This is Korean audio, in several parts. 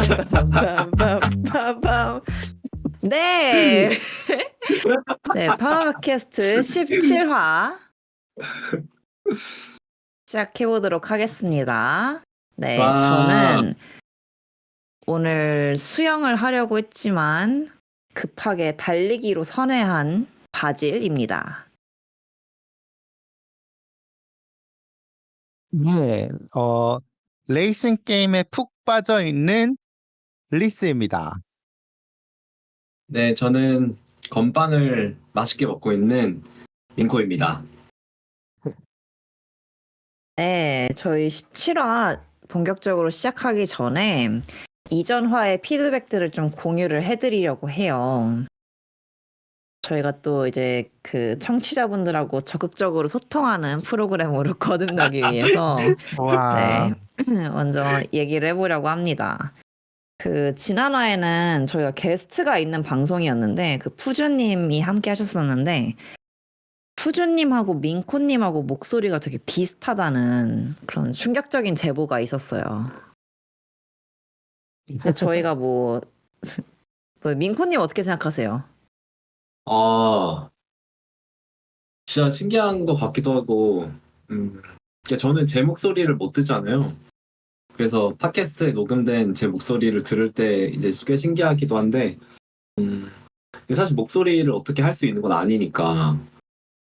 빰빰빰빰빰빰. 네. 네, 파워캐스트 17화 시작해 보도록 하겠습니다. 네, 와. 저는 오늘 수영을 하려고 했지만 급하게 달리기로 선회한 바질입니다. 네, 레이싱 게임에 푹 빠져 있는 리스입니다. 네, 저는 건빵을 맛있게 먹고 있는 민코입니다. 네, 저희 17화 본격적으로 시작하기 전에 이전 화의 피드백들을 좀 공유를 해드리려고 해요. 저희가 또 이제 그 청취자분들하고 적극적으로 소통하는 프로그램으로 거듭나기 위해서 와, 네, 먼저 얘기를 해보려고 합니다. 그 지난화에는 저희가 게스트가 있는 방송이었는데 그 푸주님이 함께 하셨었는데 푸주님하고 민코님하고 목소리가 되게 비슷하다는 그런 충격적인 제보가 있었어요. 근데 저희가 뭐 민코님 어떻게 생각하세요? 진짜 신기한 것 같기도 하고, 저는 제 목소리를 못 듣잖아요. 그래서 팟캐스트에 녹음된 제 목소리를 들을 때 이제 꽤 신기하기도 한데, 사실 목소리를 어떻게 할 수 있는 건 아니니까.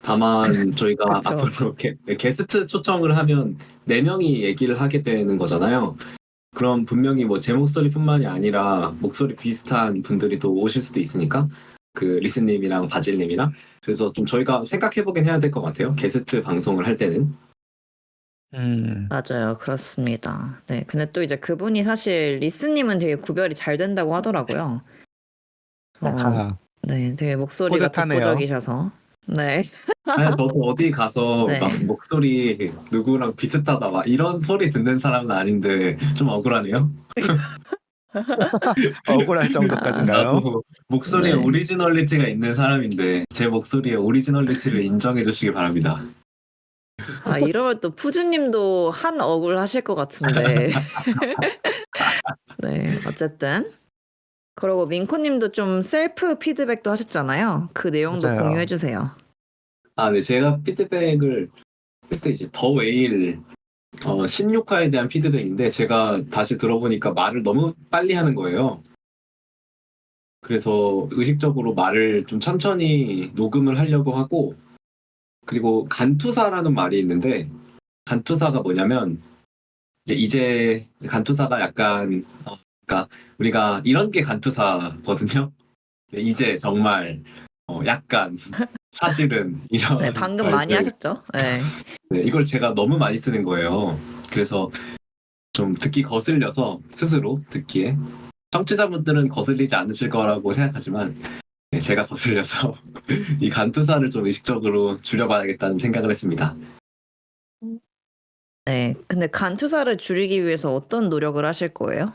다만 저희가 그쵸. 앞으로 게스트 초청을 하면 4명이 얘기를 하게 되는 거잖아요. 그럼 분명히 뭐 제 목소리뿐만이 아니라 목소리 비슷한 분들이 또 오실 수도 있으니까 그 리스님이랑 바질님이랑 그래서 좀 저희가 생각해보긴 해야 될 것 같아요. 게스트 방송을 할 때는. 맞아요. 그렇습니다. 네. 근데 또 이제 그분이 사실 리스님은 되게 구별이 잘 된다고 하더라고요. 네. 되게 목소리가 뿌듯하네요. 독보적이셔서. 네. 사실 저도 어디 가서 네. 막 목소리 누구랑 비슷하다 막 이런 소리 듣는 사람은 아닌데 좀 억울하네요. 억울할 정도까지인가요? 나도 목소리에 네. 오리지널리티가 있는 사람인데 제 목소리의 오리지널리티를 인정해 주시기 바랍니다. 아, 이러면 또 푸주님도 한 억울 하실 것 같은데. 네. 어쨌든. 그리고 민코님도 좀 셀프 피드백도 하셨잖아요. 그 내용도 맞아요. 공유해 주세요. 네, 제가 피드백을 했을 때 이제 더 웨일 16화에 대한 피드백인데 제가 다시 들어보니까 말을 너무 빨리 하는 거예요. 그래서 의식적으로 말을 좀 천천히 녹음을 하려고 하고 그리고 간투사라는 말이 있는데 간투사가 뭐냐면 이제 간투사가 약간 그러니까 우리가 이런 게 간투사거든요. 이제 정말 약간 사실은 이런 네, 방금 많이 말들. 하셨죠? 네. 네, 이걸 제가 너무 많이 쓰는 거예요. 그래서 좀 듣기 거슬려서 스스로 듣기에 청취자분들은 거슬리지 않으실 거라고 생각하지만 네, 제가 거슬려서 이 간투사를 좀 의식적으로 줄여봐야겠다는 생각을 했습니다. 네. 근데 간투사를 줄이기 위해서 어떤 노력을 하실 거예요?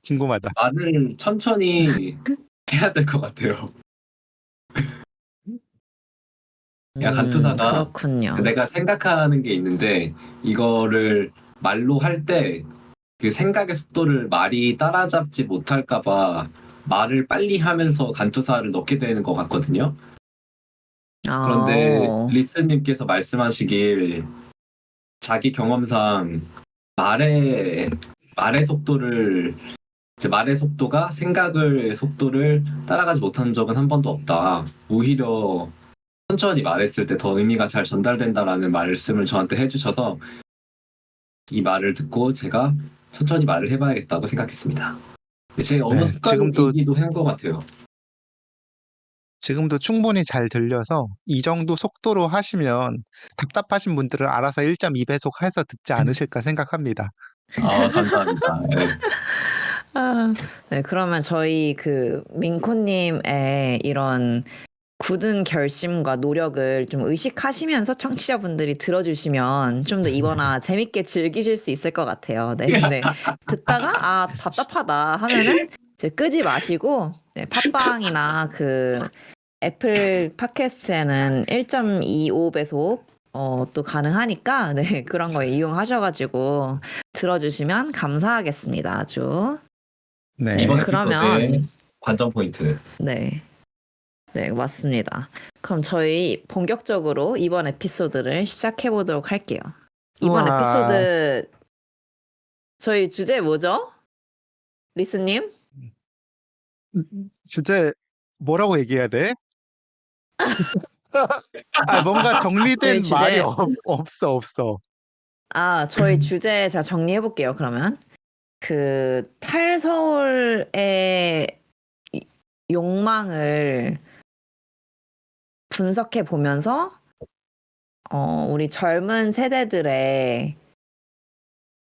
궁금하다. 말을 천천히 해야 될 것 같아요. 야, 간투사가 그렇군요. 내가 생각하는 게 있는데 이거를 말로 할 때 그 생각의 속도를 말이 따라잡지 못할까봐 말을 빨리 하면서 간투사를 넣게 되는 것 같거든요. 그런데 리스님께서 말씀하시길 자기 경험상 말의 속도를 말의 속도가 생각의 속도를 따라가지 못한 적은 한 번도 없다. 오히려 천천히 말했을 때 더 의미가 잘 전달된다라는 말씀을 저한테 해주셔서 이 말을 듣고 제가 천천히 말을 해봐야겠다고 생각했습니다. 제 언어 습관이기도 한 것 같아요. 지금도 충분히 잘 들려서 이 정도 속도로 하시면 답답하신 분들은 알아서 1.2배속 해서 듣지 않으실까 생각합니다. 감사합니다. 네. 네, 그러면 저희 그 민코님의 이런 굳은 결심과 노력을 좀 의식하시면서 청취자분들이 들어주시면 좀 더 이번화 재밌게 즐기실 수 있을 것 같아요. 네, 근데 듣다가 답답하다 하면은 이제 끄지 마시고 네, 팟빵이나 그 애플 팟캐스트에는 1.25배속 또 가능하니까 네, 그런 거 이용하셔가지고 들어주시면 감사하겠습니다. 아주. 네. 이번 그러면 에피소드의 관전 포인트. 네, 네, 맞습니다. 그럼 저희 본격적으로 이번 에피소드를 시작해 보도록 할게요. 이번 우와. 에피소드 저희 주제 뭐죠? 리스님? 주제 뭐라고 얘기해야 돼? 뭔가 저희 정리된 말이 주제 없어. 저희 주제 제가 정리해 볼게요. 그러면 그 탈서울의 욕망을 분석해 보면서 우리 젊은 세대들의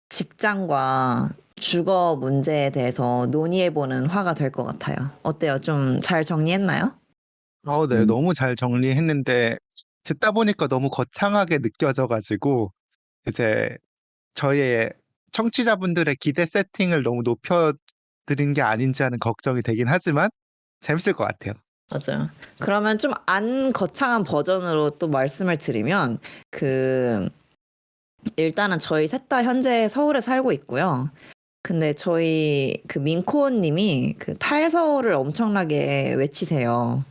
직장과 주거 문제에 대해서 논의해보는 화가 될 것 같아요. 어때요? 좀 잘 정리했나요? 네, 음, 너무 잘 정리했는데 듣다 보니까 너무 거창하게 느껴져가지고 이제 저희의 청취자분들의 기대 세팅을 너무 높여드린 게 아닌지 하는 걱정이 되긴 하지만 재밌을 것 같아요. 맞아요. 그러면 좀 안 거창한 버전으로 또 말씀을 드리면, 일단은 저희 셋 다 현재 서울에 살고 있고요. 근데 저희 그 민코님이 그 탈서울을 엄청나게 외치세요.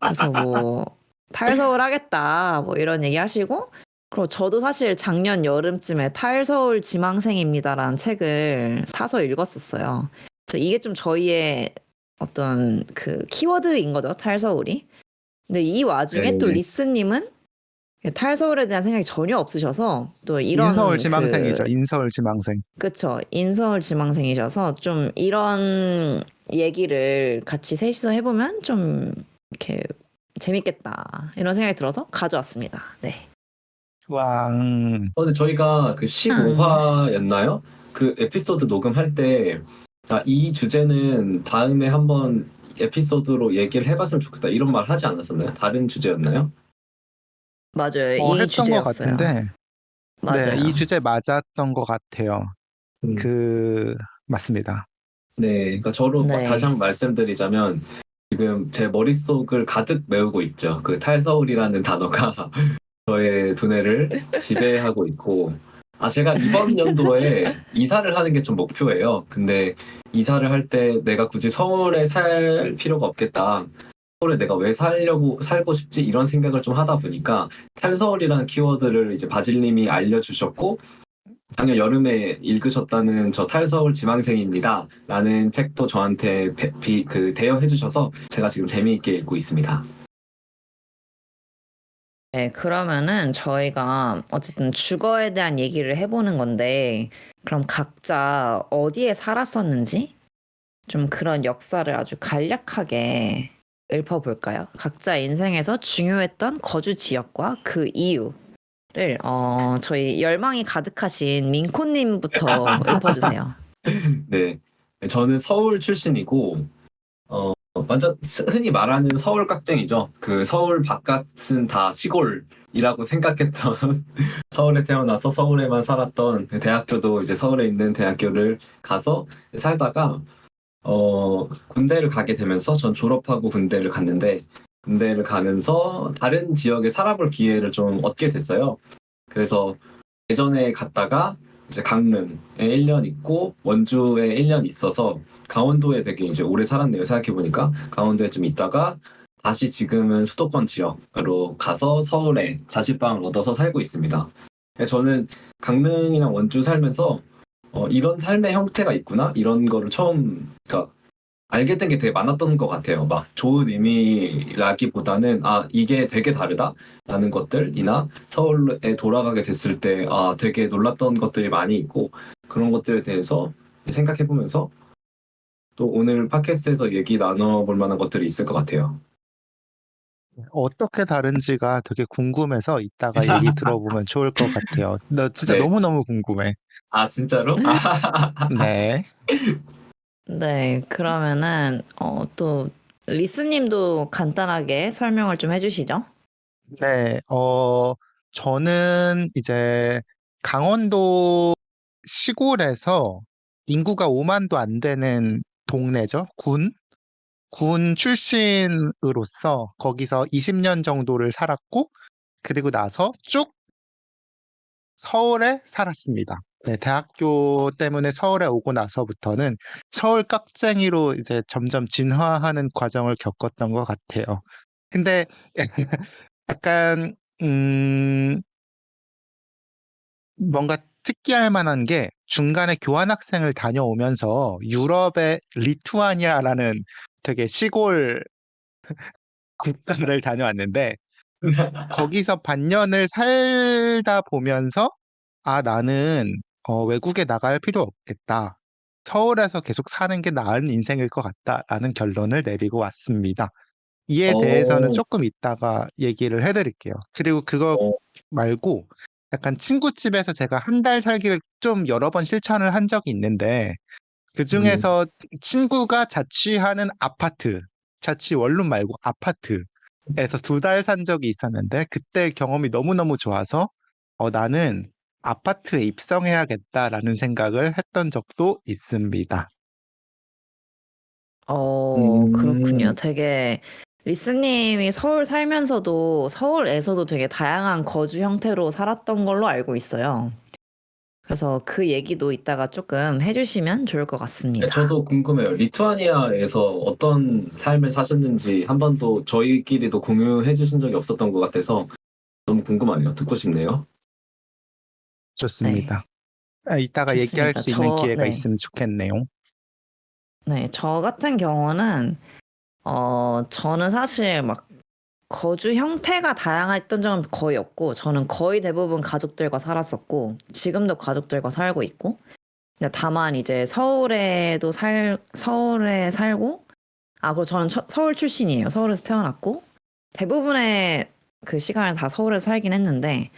그래서 뭐 탈서울 하겠다 뭐 이런 얘기 하시고 그리고 저도 사실 작년 여름쯤에 탈서울 지망생입니다라는 책을 사서 읽었었어요. 그래서 이게 좀 저희의 어떤 그 키워드인 거죠, 탈서울이. 근데 이 와중에 또 네. 리스님은 탈서울에 대한 생각이 전혀 없으셔서 또 인서울 이런 지망생이죠. 인서울 지망생. 그쵸. 인서울 지망생이셔서 좀 이런 얘기를 같이 셋이서 해보면 좀 이렇게 재밌겠다. 이런 생각이 들어서 가져왔습니다. 네. 왕. 근데 저희가 그 음. 15화였나요? 그 에피소드 녹음할 때, 이 주제는 다음에 한번 에피소드로 얘기를 해봤으면 좋겠다. 이런 말 하지 않았었나요? 다른 주제였나요? 맞아요. 이 했던 것 주제였어요. 같은데, 네, 이 맞아요. 주제 맞았던 것 같아요. 음. 맞습니다. 네, 그러니까 저로 다시 네. 한번 말씀드리자면, 지금 제 머릿속을 가득 메우고 있죠. 그 탈서울이라는 단어가 저의 두뇌를 지배하고 있고, 제가 이번 연도에 이사를 하는 게 좀 목표예요. 근데 이사를 할 때 내가 굳이 서울에 살 필요가 없겠다. 서울에 내가 왜 살고 싶지? 이런 생각을 좀 하다 보니까 탈서울이라는 키워드를 이제 바질님이 알려주셨고, 작년 여름에 읽으셨다는 저 탈서울 지망생입니다. 라는 책도 저한테 대여해 주셔서 제가 지금 재미있게 읽고 있습니다. 네, 그러면은 저희가 어쨌든 주거에 대한 얘기를 해보는 건데, 그럼 각자 어디에 살았었는지 좀 그런 역사를 아주 간략하게 읊어볼까요? 각자 인생에서 중요했던 거주 지역과 그 이유를 저희 열망이 가득하신 민코님부터 읊어주세요. 네. 저는 서울 출신이고, 완전 흔히 말하는 서울 깍쟁이죠. 그 서울 바깥은 다 시골이라고 생각했던 서울에 태어나서 서울에만 살았던 대학교도 이제 서울에 있는 대학교를 가서 살다가 군대를 가게 되면서 전 졸업하고 군대를 갔는데 군대를 가면서 다른 지역에 살아볼 기회를 좀 얻게 됐어요. 그래서 예전에 갔다가 이제 강릉에 1년 있고 원주에 1년 있어서 강원도에 되게 이제 오래 살았네요. 생각해보니까 강원도에 좀 있다가 다시 지금은 수도권 지역으로 가서 서울에 자취방을 얻어서 살고 있습니다. 저는 강릉이랑 원주 살면서 이런 삶의 형태가 있구나 이런 거를 처음 그러니까 알게 된 게 되게 많았던 것 같아요. 막 좋은 의미라기보다는 이게 되게 다르다라는 것들이나 서울에 돌아가게 됐을 때 되게 놀랐던 것들이 많이 있고 그런 것들에 대해서 생각해 보면서 또 오늘 팟캐스트에서 얘기 나눠볼 만한 것들이 있을 것 같아요. 어떻게 다른지가 되게 궁금해서 이따가 얘기 들어보면 좋을 것 같아요. 나 진짜 네. 너무너무 궁금해. 진짜로? 네. 네, 그러면은 또 리스님도 간단하게 설명을 좀 해주시죠. 네, 저는 이제 강원도 시골에서 인구가 5만도 안 되는 동네죠. 군 출신으로서 거기서 20년 정도를 살았고, 그리고 나서 쭉 서울에 살았습니다. 네, 대학교 때문에 서울에 오고 나서부터는 서울 깍쟁이로 이제 점점 진화하는 과정을 겪었던 것 같아요. 근데 약간 뭔가 특이할 만한 게 중간에 교환학생을 다녀오면서 유럽의 리투아니아라는 되게 시골 국가를 다녀왔는데 거기서 반년을 살다 보면서 아, 나는 외국에 나갈 필요 없겠다. 서울에서 계속 사는 게 나은 인생일 것 같다라는 결론을 내리고 왔습니다. 이에 대해서는 어, 조금 이따가 얘기를 해드릴게요. 그리고 그거 어, 말고 약간 친구 집에서 제가 한 달 살기를 좀 여러 번 실천을 한 적이 있는데 그 음, 중에서 친구가 자취하는 아파트, 자취 원룸 말고 아파트에서 2달 산 적이 있었는데 그때 경험이 너무너무 좋아서 나는 아파트에 입성해야겠다라는 생각을 했던 적도 있습니다. 그렇군요. 음. 되게 리스님이 서울 살면서도 서울에서도 되게 다양한 거주 형태로 살았던 걸로 알고 있어요. 그래서 그 얘기도 이따가 조금 해주시면 좋을 것 같습니다. 저도 궁금해요. 리투아니아에서 어떤 삶을 사셨는지 한 번도 저희끼리도 공유해 주신 적이 없었던 것 같아서 너무 궁금하네요. 듣고 싶네요. 네, 좋습니다. 이따가 얘기할 좋습니다. 수 있는 기회가 있으면 좋겠네요. 저 같은 경우는, 저는 사실 막 거주 형태가 다양했던 적은 거의 없고, 저는 거의 대부분 가족들과 살았었고, 지금도 가족들과 살고 있고, 근데 다만 이제 서울에 살고, 그리고 저는 서울 출신이에요. 서울에서 태어났고, 대부분의 그 시간을 다 서울에서 살긴 했는데,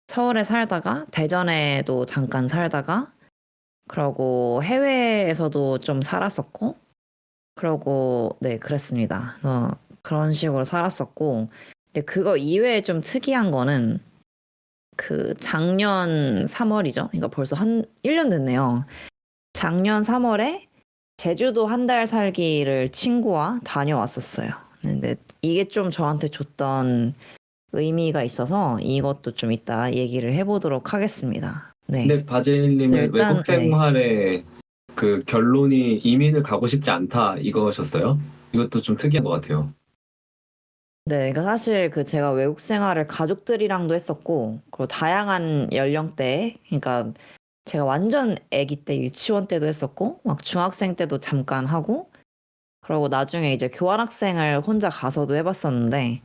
서울에 살다가, 대전에도 잠깐 살다가, 그러고 해외에서도 좀 살았었고, 그러고, 네, 그랬습니다. 그런 식으로 살았었고, 근데 그거 이외에 좀 특이한 거는 그 작년 3월이죠. 그러니까 벌써 한 1년 됐네요. 작년 3월에 제주도 한 달 살기를 친구와 다녀왔었어요. 근데 이게 좀 저한테 줬던 의미가 있어서 이것도 좀 이따 얘기를 해보도록 하겠습니다. 네. 근데 바질님은 일단, 외국 네. 생활의 그 결론이 이민을 가고 싶지 않다 이거셨어요? 이것도 좀 특이한 것 같아요. 네, 그러니까 사실 그 제가 외국 생활을 가족들이랑도 했었고, 그리고 다양한 연령대, 그러니까 제가 완전 아기 때 유치원 때도 했었고, 막 중학생 때도 잠깐 하고, 그러고 나중에 이제 교환학생을 혼자 가서도 해봤었는데,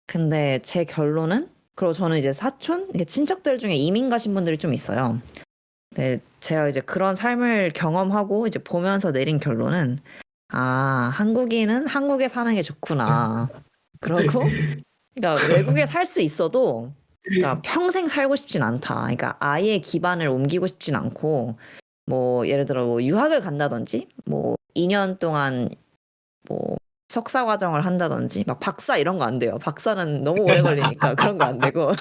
근데 제 결론은, 그리고 저는 이제 사촌, 이게 친척들 중에 이민 가신 분들이 좀 있어요. 네, 제가 이제 그런 삶을 경험하고 이제 보면서 내린 결론은, 한국인은 한국에 사는 게 좋구나. 그러고, 그러니까 외국에 살 수 있어도, 그러니까 평생 살고 싶진 않다. 그러니까 아예 기반을 옮기고 싶진 않고, 뭐 예를 들어 뭐 유학을 간다든지, 뭐 2년 동안 뭐 석사 과정을 한다든지, 막 박사 이런 거 안 돼요. 박사는 너무 오래 걸리니까 그런 거 안 되고,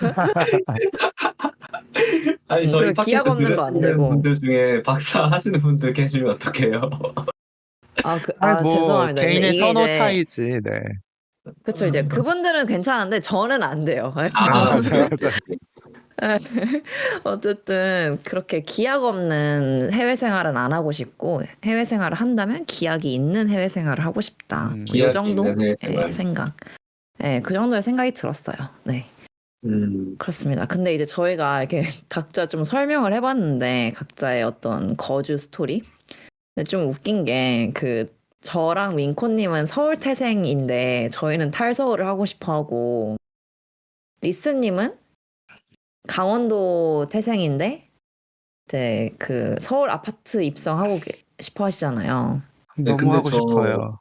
아니 저희 그리고 기약 팟캐스트 없는 거 안 들으시는 되고. 분들 중에 박사 하시는 분들 계시면 어떡해요? 뭐 죄송합니다. 근데 개인의 이게 선호 이제 차이지, 네. 그쵸, 이제 그분들은 괜찮은데 저는 안 돼요. 맞아요, 오케이, 어쨌든 오케이, 맞아요. 오케이. 어쨌든 그렇게 기약 없는 해외 생활은 안 하고 싶고 해외 생활을 한다면 기약이 있는 해외 생활을 하고 싶다. 뭐 요 기약이 있는 해외 정도의 생활. 생각. 네, 그 정도의 생각이 들었어요. 네, 음, 그렇습니다. 근데 이제 저희가 이렇게 각자 좀 설명을 해봤는데 각자의 어떤 거주 스토리. 근데 좀 웃긴 게 저랑 윙코님은 서울 태생인데 저희는 탈서울을 하고 싶어 하고 리스님은 강원도 태생인데 이제 서울 아파트 입성하고 싶어 하시잖아요. 네, 너무 근데 하고 저 싶어요.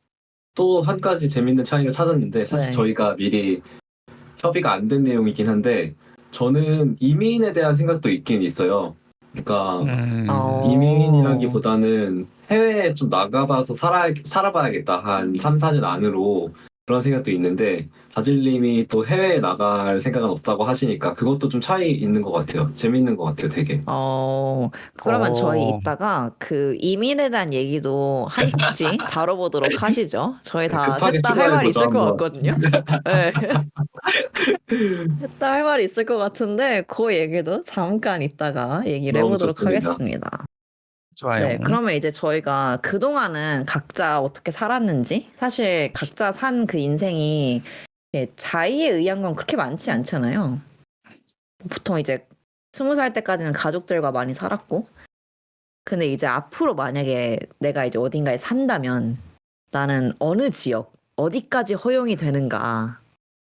또 한 가지 재밌는 차이를 찾았는데 사실 네. 저희가 미리 협의가 안 된 내용이긴 한데 저는 이민에 대한 생각도 있긴 있어요. 그러니까 어, 이민이라기보다는 해외에 좀 나가봐서 살아봐야겠다. 한 3, 4년 안으로 그런 생각도 있는데 바질님이 또 해외에 나갈 생각은 없다고 하시니까 그것도 좀 차이 있는 것 같아요. 재밌는 것 같아요, 되게. 그러면 저희 어, 이따가 이민에 대한 얘기도 한 꼭지 다뤄보도록 하시죠. 저희 다 급하게 셋 다 할 말 출발해보죠, 있을 것 한번. 같거든요. 네. 했다 할 말이 있을 것 같은데 그 얘기도 잠깐 있다가 얘기를 너무 해보도록 좋습니다. 하겠습니다. 좋아요. 네, 그러면 이제 저희가 그동안은 각자 어떻게 살았는지 사실 각자 산 그 인생이 자의에 의한 건 그렇게 많지 않잖아요. 보통 이제 20살 때까지는 가족들과 많이 살았고 근데 이제 앞으로 만약에 내가 이제 어딘가에 산다면 나는 어느 지역, 어디까지 허용이 되는가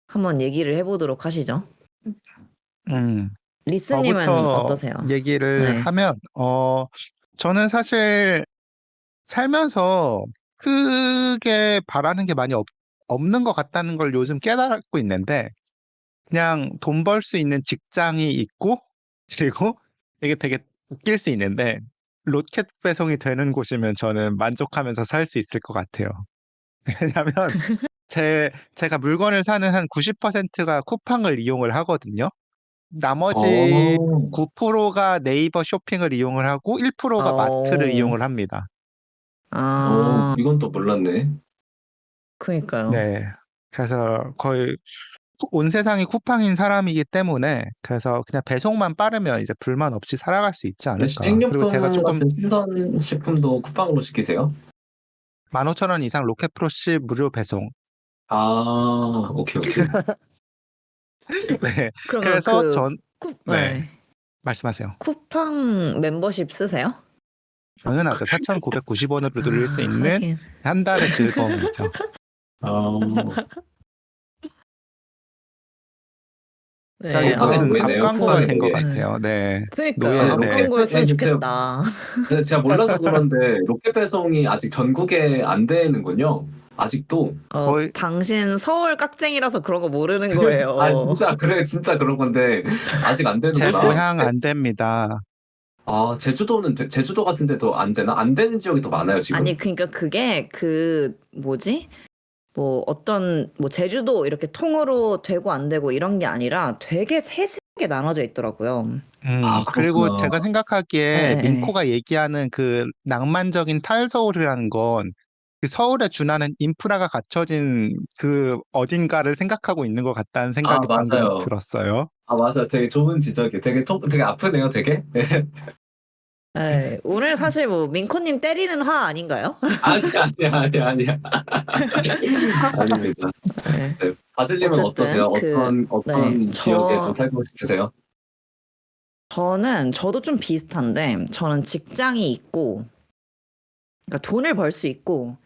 한번 얘기를 해보도록 하시죠. 음. 리스님은 저부터 어떠세요? 얘기를 네. 하면, 저는 사실 살면서 크게 바라는 게 많이 없는 것 같다는 걸 요즘 깨닫고 있는데, 그냥 돈 벌 수 있는 직장이 있고, 그리고 이게 되게 웃길 수 있는데, 로켓 배송이 되는 곳이면 저는 만족하면서 살 수 있을 것 같아요. 왜냐면, 제가 물건을 사는 한 90%가 쿠팡을 이용을 하거든요. 나머지 어, 9%가 네이버 쇼핑을 이용을 하고 1%가 마트를 어, 이용을 합니다. 이건 또 몰랐네. 그니까요. 네. 그래서 거의 온 세상이 쿠팡인 사람이기 때문에 그래서 그냥 배송만 빠르면 이제 불만 없이 살아갈 수 있지 근데 않을까. 그리고 제가 식료품 조금 같은 신선 식품도 쿠팡으로 시키세요? 15,000원 이상 로켓프로시 무료 배송. 아, 오케이, 오케이. 네. 그러면 그래서 네. 네. 말씀하세요. 쿠팡 멤버십 쓰세요? 당연하죠. 4,990원으로 누릴 수 아, 있는 하긴. 한 달의 즐거움이죠. 어, 네, 갑자기 쿠팡의 무슨 앞 노예네요. 광고가 쿠팡의 된 것 노예. 네. 같아요. 네. 그니까요. 노예, 근데 앞 네. 광고였으면 근데 좋겠다. 근데 제가 몰라서 그런데 로켓 배송이 아직 전국에 안 되는군요. 아직도. 거의, 당신 서울 깍쟁이라서 그런 거 모르는 아, 거예요. 진짜 그래, 진짜 그런 건데 아직 안 제 되는구나. 고향 안 됩니다. 아, 제주도 같은 데도 안 되나? 안 되는 지역이 더 많아요, 지금? 아니, 그러니까 그게 뭐지? 뭐 어떤 뭐 제주도 이렇게 통으로 되고 안 되고 이런 게 아니라 되게 세세하게 나눠져 있더라고요. 아, 그리고 그렇구나. 제가 예, 생각하기에 예, 예. 민코가 얘기하는 그 낭만적인 탈서울이라는 건 그 서울에 준하는 인프라가 갖춰진 그 어딘가를 생각하고 있는 것 같다는 아, 생각이 방금 맞아요. 들었어요. 아, 맞아요. 되게 좋은 지적이. 되게 아프네요, 되게. 네. 예, 오늘 사실 뭐 민코님 때리는 화 아닌가요? 아니야. 아닙니다. 네. 네. 바질님은 어떠세요? 어쨌든 네, 어떤 지역에 좀 살고 싶으세요? 저도 좀 비슷한데 저는 직장이 있고 그러니까 돈을 벌 수 있고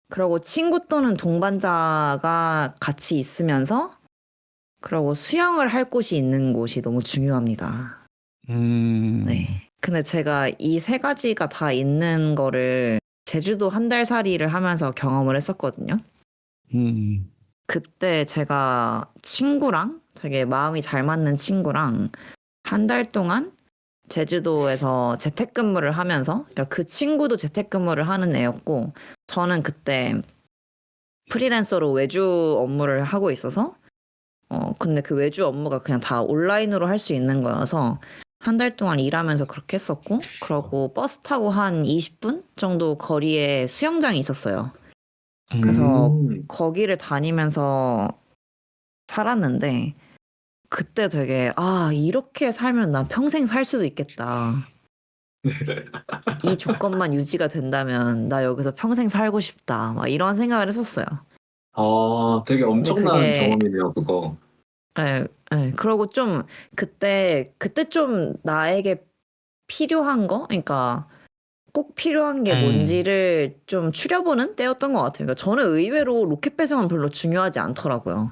그리고 친구 또는 동반자가 같이 있으면서 그리고 수영을 할 곳이 있는 곳이 너무 중요합니다. 음, 네. 근데 제가 이 세 가지가 다 있는 거를 제주도 한 달 살이를 하면서 경험을 했었거든요. 음, 그때 제가 친구랑 되게 마음이 잘 맞는 친구랑 한 달 동안 제주도에서 재택근무를 하면서 그러니까 그 친구도 재택근무를 하는 애였고 저는 그때 프리랜서로 외주 업무를 하고 있어서 근데 그 외주 업무가 그냥 다 온라인으로 할 수 있는 거여서 한 달 동안 일하면서 그렇게 했었고 그러고 버스 타고 한 20분 정도 거리에 수영장이 있었어요. 그래서 음. 거기를 다니면서 살았는데 그때 되게 이렇게 살면 난 평생 살 수도 있겠다. 이 조건만 유지가 된다면 나 여기서 평생 살고 싶다. 막 이런 생각을 했었어요. 되게 근데 엄청난 그게 경험이네요, 그거. 예, 예. 그러고 좀 그때 좀 나에게 필요한 거, 그러니까 꼭 필요한 게 음. 뭔지를 좀 추려보는 때였던 것 같아요. 그러니까 저는 의외로 로켓 배송은 별로 중요하지 않더라고요.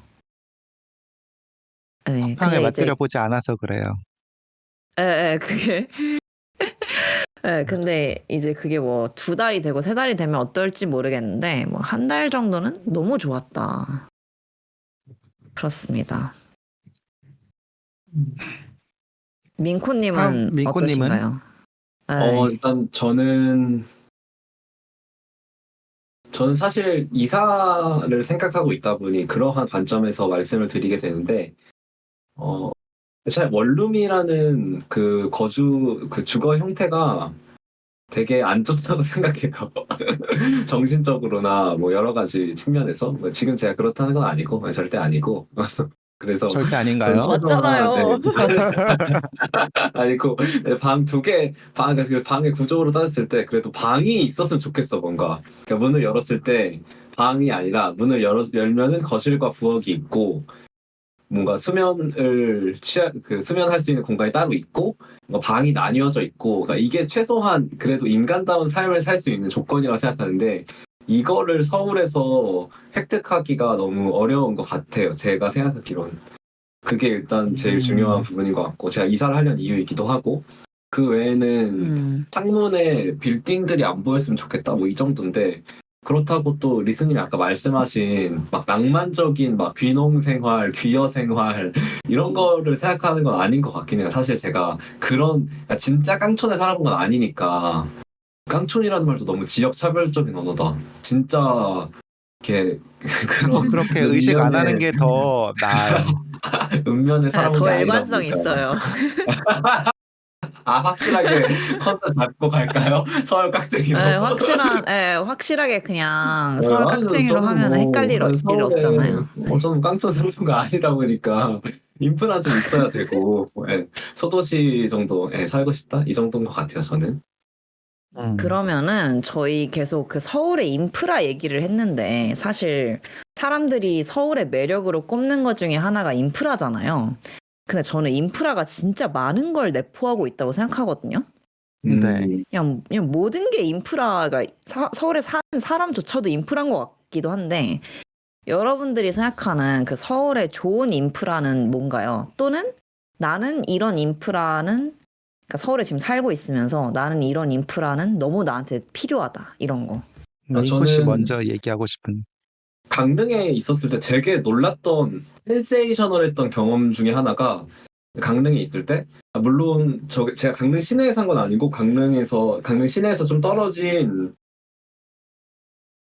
예, 쿠팡에 근데 맞들여 이제 보지 않아서 그래요. 그게 근데 이제 그게 뭐 2달이 되고 3달이 되면 어떨지 모르겠는데 뭐 한 달 정도는 너무 좋았다. 그렇습니다. 다음 민코님은 민코님은? 어떠신가요? 네. 일단 저는 사실 이사를 생각하고 있다 보니 그러한 관점에서 말씀을 드리게 되는데, 어, 잘 원룸이라는 그 주거 형태가 되게 안 좋다고 생각해요. 정신적으로나 뭐 여러 가지 측면에서. 뭐 지금 제가 그렇다는 건 아니고, 절대 아니고. 그래서 절대 아닌가요? 전 맞잖아요. 아니 방 두 개, 그러니까 방의 구조로 따졌을 때 그래도 방이 있었으면 좋겠어 뭔가. 그러니까 문을 열었을 때 방이 아니라 문을 열면은 거실과 부엌이 있고 뭔가 수면할 수 있는 공간이 따로 있고 뭔가 방이 나뉘어져 있고 그러니까 이게 최소한 그래도 인간다운 삶을 살 수 있는 조건이라고 생각하는데 이거를 서울에서 획득하기가 너무 어려운 것 같아요. 제가 생각하기로는. 그게 일단 제일 중요한 부분인 것 같고 제가 이사를 하려는 이유이기도 하고 그 외에는 창문에 빌딩들이 안 보였으면 좋겠다 뭐 이 정도인데 그렇다고 또 리스님이 아까 말씀하신 막 낭만적인 막 귀농 생활, 귀여 생활 이런 거를 생각하는 건 아닌 것 같긴 해요. 사실 제가 그러니까 진짜 깡촌에 살아본 건 아니니까 깡촌이라는 말도 너무 지역 차별적인 언어다. 진짜 이렇게 그런 그렇게 의식 안 하는 읍면에 게 더 나아요. 읍면에 네, 살아본 게 더 아니다 일관성 보니까 있어요. 확실하게 컨셉 잡고 갈까요? 서울 깍쟁이로. 네, 확실하게 그냥 서울 아니, 깍쟁이로 저는 하면 뭐 헷갈릴 아니, 일 서울에 없잖아요. 네. 저는 깡촌 사는 거 아니다 보니까 인프라 좀 있어야 되고 예, 소도시 정도 살고 싶다 이 정도인 것 같아요 저는. 그러면은 저희 계속 그 서울의 인프라 얘기를 했는데 사실 사람들이 서울의 매력으로 꼽는 것 중에 하나가 인프라잖아요. 근데 저는 인프라가 진짜 많은 걸 내포하고 있다고 생각하거든요. 네. 그냥 모든 게 인프라가 서울에 사는 사람조차도 인프라인 것 같기도 한데 여러분들이 생각하는 그 서울의 좋은 인프라는 뭔가요? 또는 나는 이런 인프라는 그러니까 서울에 지금 살고 있으면서 나는 이런 인프라는 너무 나한테 필요하다. 이런 거. 민코 씨 저는 먼저 얘기하고 싶은. 강릉에 있었을 때 되게 놀랐던 센세이셔널했던 경험 중에 하나가 강릉에 있을 때 물론 제가 강릉 시내에 산 건 아니고 강릉 시내에서 좀 떨어진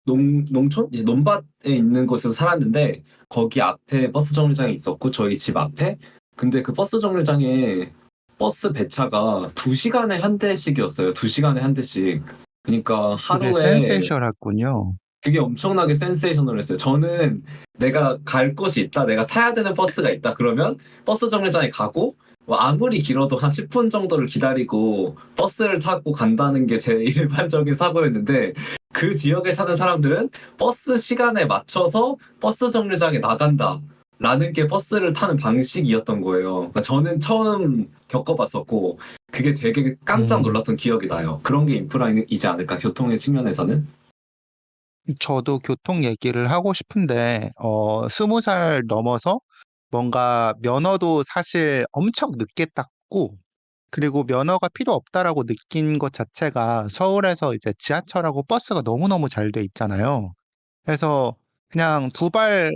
농촌? 이제 논밭에 있는 곳에서 살았는데 거기 앞에 버스 정류장이 있었고 저희 집 앞에 근데 그 버스 정류장에 버스 배차가 2시간에 한 대씩이었어요. 2시간에 한 대씩. 그러니까 그게 하루에 센세이션했군요. 그게 엄청나게 센세이셔널했어요. 저는 내가 갈 곳이 있다, 내가 타야 되는 버스가 있다, 그러면 버스 정류장에 가고, 뭐 아무리 길어도 한 10분 정도를 기다리고 버스를 타고 간다는 게 제 일반적인 사고였는데, 그 지역에 사는 사람들은 버스 시간에 맞춰서 버스 정류장에 나간다. 라는 게 버스를 타는 방식이었던 거예요. 그러니까 저는 처음 겪어봤었고, 그게 되게 깜짝 놀랐던 기억이 나요. 그런 게 인프라이지 않을까, 교통의 측면에서는? 저도 교통 얘기를 하고 싶은데, 20살 넘어서 뭔가 면허도 사실 엄청 늦게 땄고, 그리고 면허가 필요 없다라고 느낀 것 자체가 서울에서 이제 지하철하고 버스가 너무너무 잘 돼 있잖아요. 그래서 그냥 2발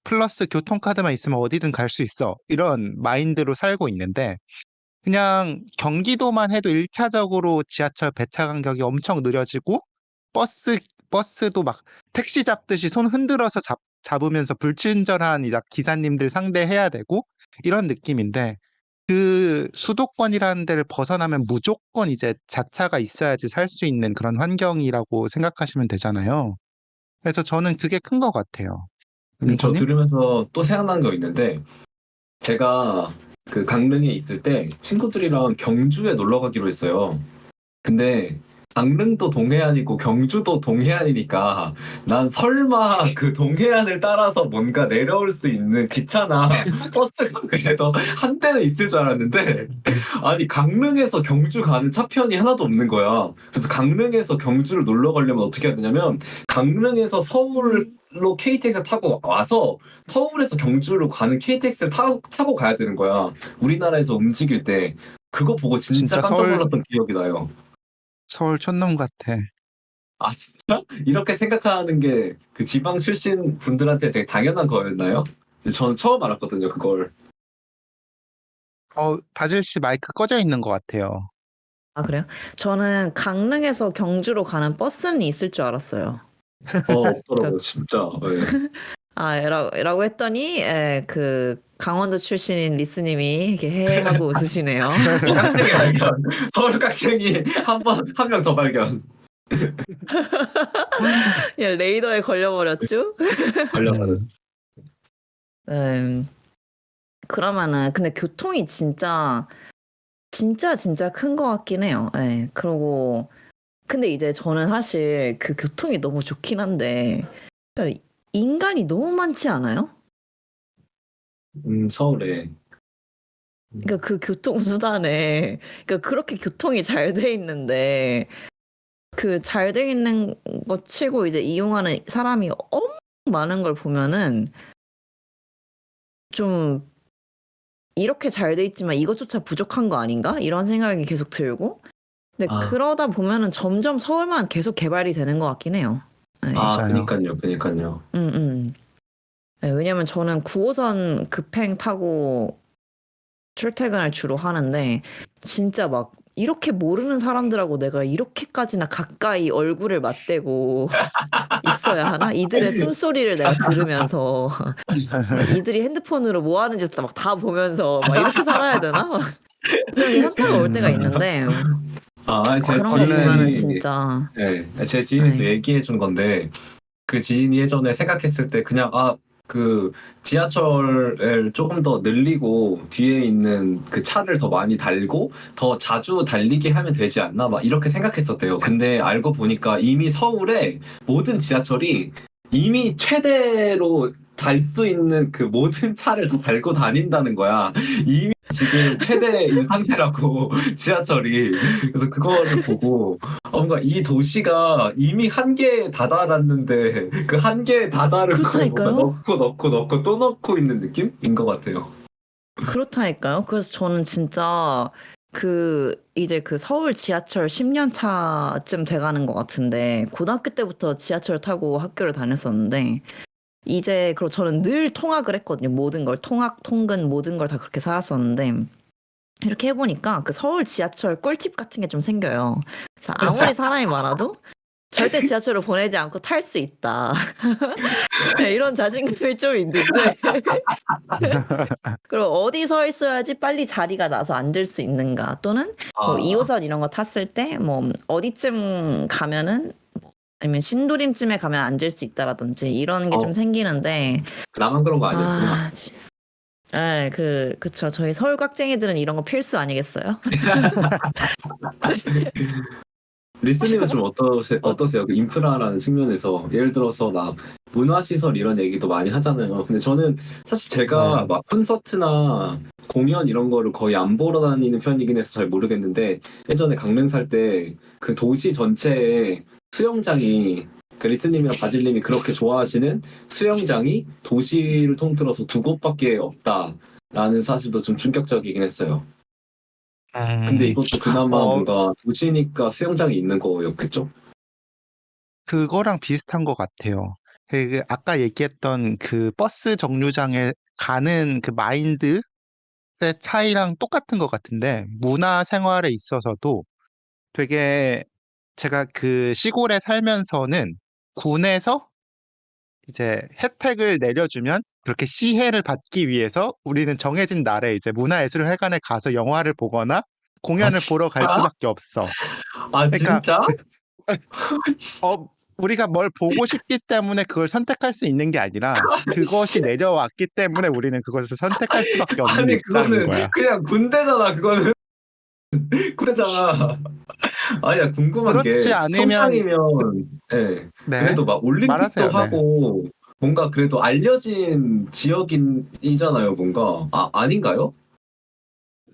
플러스 교통카드만 있으면 어디든 갈 수 있어. 이런 마인드로 살고 있는데, 그냥 경기도만 해도 1차적으로 지하철 배차 간격이 엄청 느려지고, 버스, 버스도 막 택시 잡듯이 손 흔들어서 잡으면서 불친절한 이제 기사님들 상대해야 되고, 이런 느낌인데, 그 수도권이라는 데를 벗어나면 무조건 이제 자차가 있어야지 살 수 있는 그런 환경이라고 생각하시면 되잖아요. 그래서 저는 그게 큰 것 같아요. 저 민코님? 들으면서 또 생각난 거 있는데, 제가 그 강릉에 있을 때 친구들이랑 경주에 놀러 가기로 했어요. 근데 강릉도 동해안이고 경주도 동해안이니까 난 설마 그 동해안을 따라서 뭔가 내려올 수 있는 기차나 버스가 그래도 한 대는 있을 줄 알았는데 아니 강릉에서 경주 가는 차편이 하나도 없는 거야. 그래서 강릉에서 경주를 놀러 가려면 어떻게 해야 되냐면 강릉에서 서울로 KTX 타고 와서 서울에서 경주로 가는 KTX를 타고 가야 되는 거야. 우리나라에서 움직일 때 그거 보고 진짜 진짜 깜짝 서울, 놀랐던 기억이 나요. 서울 촌놈 같아. 아, 진짜? 이렇게 생각하는 게 그 지방 출신 분들한테 되게 당연한 거였나요? 저는 처음 알았거든요, 그걸. 바질 씨 마이크 꺼져 있는 것 같아요. 아, 그래요? 저는 강릉에서 경주로 가는 버스는 있을 줄 알았어요. 없더라고요, 그, 진짜. 네. 라고 했더니, 그, 강원도 출신인 리스님이 이렇게 헤 하고 웃으시네요. 깍쟁이 발견. 서울 깍쟁이 한 명 더 발견. 예, 레이더에 걸려버렸죠? 걸려버렸어. 음. 음, 그러면은 근데 교통이 진짜 큰 것 같긴 해요. 예. 그리고 근데 이제 저는 사실 그 교통이 너무 좋긴 한데 그러니까 인간이 너무 많지 않아요? 서울에. 그러니까 그 교통수단에 그러니까 그렇게 교통이 잘 돼 있는데 그 잘 돼 있는 것 치고 이제 이용하는 사람이 엄청 많은 걸 보면은 좀 이렇게 잘 돼 있지만 이것조차 부족한 거 아닌가? 이런 생각이 계속 들고 근데 아, 그러다 보면은 점점 서울만 계속 개발이 되는 것 같긴 해요. 네. 맞아요. 그니까요. 음, 음. 네, 왜냐면 저는 9호선 급행 타고 출퇴근을 주로 하는데 진짜 막 이렇게 모르는 사람들하고 내가 이렇게까지나 가까이 얼굴을 맞대고 있어야 하나? 이들의 숨소리를 내가 들으면서 막 이들이 핸드폰으로 뭐 하는지 막 다 보면서 막 이렇게 살아야 되나? 막 좀 현타가 올 때가 있는데 제 그런 거 보면은 지인이, 진짜 네, 제 지인이 또 네. 얘기해 준 건데, 그 지인이 예전에 생각했을 때 그냥, 그 지하철을 조금 더 늘리고 뒤에 있는 그 차를 더 많이 달고 더 자주 달리게 하면 되지 않나? 막 이렇게 생각했었대요. 근데 알고 보니까 이미 서울에 모든 지하철이 이미 최대로 달 수 있는 그 모든 차를 다 달고 다닌다는 거야. 이미 지금 최대인 상태라고 지하철이. 그래서 그거를 보고 뭔가 이 도시가 이미 한계에 다다랐는데 그 한계에 다다른 거에 뭔가 그렇다니까요. 넣고 또 넣고 있는 느낌인 것 같아요. 그렇다니까요. 그래서 저는 진짜 이제 그 서울 지하철 10년 차쯤 돼가는 것 같은데 고등학교 때부터 지하철 타고 학교를 다녔었는데 이제 그리고 저는 늘 통학을 했거든요. 모든 걸 통학, 통근 모든 걸 다 그렇게 살았었는데 이렇게 해보니까 그 서울 지하철 꿀팁 같은 게 좀 생겨요. 그래서 아무리 사람이 많아도 절대 지하철을 보내지 않고 탈 수 있다. 네, 이런 자신감이 좀 있는데 그리고 어디 서 있어야지 빨리 자리가 나서 앉을 수 있는가 또는 뭐 아, 2호선 이런 거 탔을 때 뭐 어디쯤 가면은 아니면 신도림쯤에 가면 앉을 수 있다라든지 이런 게 좀 어, 생기는데 나만 그런 거 아니었구나. 아, 네, 그쵸. 저희 서울 깍쟁이들은 이런 거 필수 아니겠어요? 리스님은 좀 어, 어떠세요? 그 인프라라는 측면에서 예를 들어서 막 문화시설 이런 얘기도 많이 하잖아요. 근데 저는 사실 제가 네. 막 콘서트나 공연 이런 거를 거의 안 보러 다니는 편이긴 해서 잘 모르겠는데 예전에 강릉 살 때 그 도시 전체에 수영장이 그 리스님이랑 바질님이 그렇게 좋아하시는 수영장이 도시를 통틀어서 두 곳밖에 없다라는 사실도 좀 충격적이긴 했어요. 근데 음, 이것도 그나마 어, 뭔가 도시니까 수영장이 있는 거였겠죠? 그거랑 비슷한 것 같아요. 아까 얘기했던 그 버스 정류장에 가는 그 마인드의 차이랑 똑같은 것 같은데, 문화 생활에 있어서도 되게 제가 그 시골에 살면서는 군에서 이제 혜택을 내려주면 그렇게 시혜를 받기 위해서 우리는 정해진 날에 이제 문화예술회관에 가서 영화를 보거나 아, 공연을 보러 갈 진짜? 수밖에 없어. 아, 그러니까 진짜? 우리가 뭘 보고 싶기 때문에 그걸 선택할 수 있는 게 아니라 씨. 그것이 내려왔기 때문에 우리는 그것을 선택할 수밖에 없는 아니, 입장인 그거는 거야. 그냥 군대잖아, 그거는. 군대잖아. 아니, 나 궁금한 그렇지 게, 않으면 평창이면, 예, 네, 그래도 막 올림픽도 말하세요. 네. 하고, 뭔가 그래도 알려진 지역이잖아요, 뭔가. 아닌가요?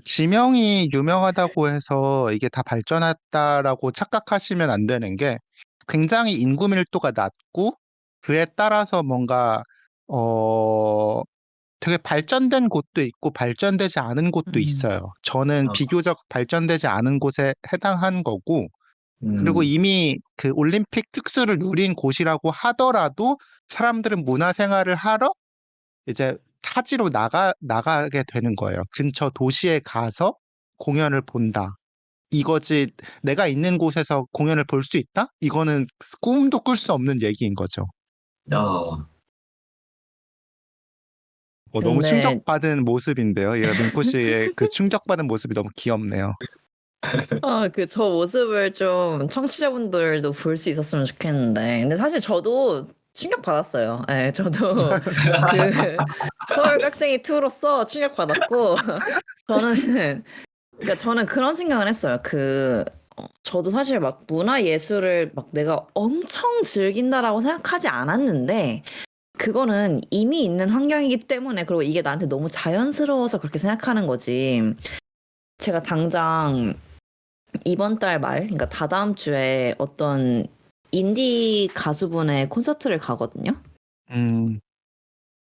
지명이 유명하다고 해서 이게 다 발전했다라고 착각하시면 안 되는 게 굉장히 인구 밀도가 낮고 그에 따라서 뭔가 어 되게 발전된 곳도 있고 발전되지 않은 곳도 음, 있어요. 저는 아, 비교적 발전되지 않은 곳에 해당한 거고 그리고 음, 이미 그 올림픽 특수를 누린 곳이라고 하더라도 사람들은 문화생활을 하러 이제 타지로 나가게 되는 거예요. 근처 도시에 가서 공연을 본다. 이거지, 내가 있는 곳에서 공연을 볼 수 있다? 이거는 꿈도 꿀 수 없는 얘기인 거죠. 야, 너무 근데 충격받은 모습인데요. 예, 민코 씨의 그 충격받은 모습이 너무 귀엽네요. 저 모습을 좀 청취자분들도 볼 수 있었으면 좋겠는데 근데 사실 저도 충격 받았어요. 네, 저도 그 서울 깍쟁이 2로서 충격 받았고 그러니까 저는 그런 생각을 했어요. 저도 사실 막 문화 예술을 막 내가 엄청 즐긴다라고 생각하지 않았는데 그거는 이미 있는 환경이기 때문에 그리고 이게 나한테 너무 자연스러워서 그렇게 생각하는 거지. 제가 당장 이번 달 말, 그러니까 다다음 주에 어떤 인디 가수분의 콘서트를 가거든요. 음,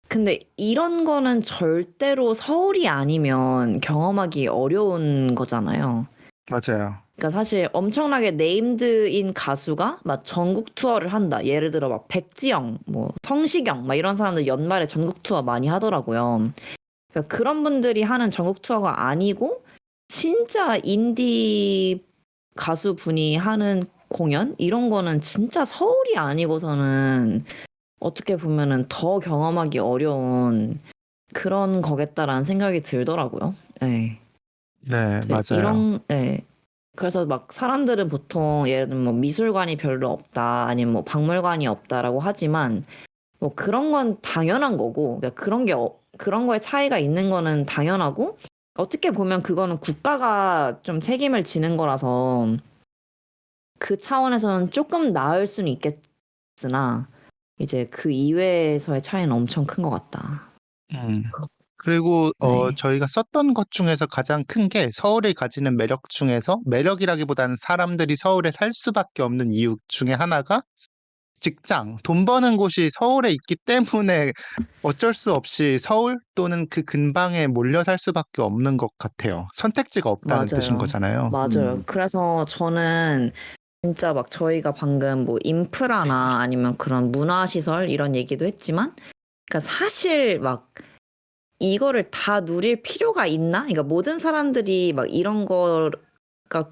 근데 이런 거는 절대로 서울이 아니면 경험하기 어려운 거잖아요. 맞아요. 그러니까 사실 엄청나게 네임드인 가수가 막 전국 투어를 한다. 예를 들어 막 백지영, 뭐 성시경, 막 이런 사람들 연말에 전국 투어 많이 하더라고요. 그러니까 그런 분들이 하는 전국 투어가 아니고 진짜 인디 가수분이 하는 공연 이런 거는 진짜 서울이 아니고서는 어떻게 보면은 더 경험하기 어려운 그런 거겠다라는 생각이 들더라고요. 네. 네, 맞아요. 네. 그래서 막 사람들은 보통 예를 들면 뭐 미술관이 별로 없다, 아니면 뭐 박물관이 없다라고 하지만 뭐 그런 건 당연한 거고, 그러니까 그런 거에 차이가 있는 거는 당연하고, 어떻게 보면 그거는 국가가 좀 책임을 지는 거라서 그 차원에서는 조금 나을 수는 있겠으나, 이제 그 이외에서의 차이는 엄청 큰 것 같다. 음. 그리고 네. 저희가 썼던 것 중에서 가장 큰 게 서울이 가지는 매력 중에서 매력이라기보다는 사람들이 서울에 살 수밖에 없는 이유 중에 하나가 직장, 돈 버는 곳이 서울에 있기 때문에 어쩔 수 없이 서울 또는 그 근방에 몰려 살 수밖에 없는 것 같아요. 선택지가 없다는 뜻인 맞아요. 거잖아요. 맞아요. 그래서 저는 진짜 막 저희가 방금 뭐 인프라나 아니면 그런 문화시설 이런 얘기도 했지만, 그러니까 사실 막 이거를 다 누릴 필요가 있나? 그러니까 모든 사람들이 막 이런 거가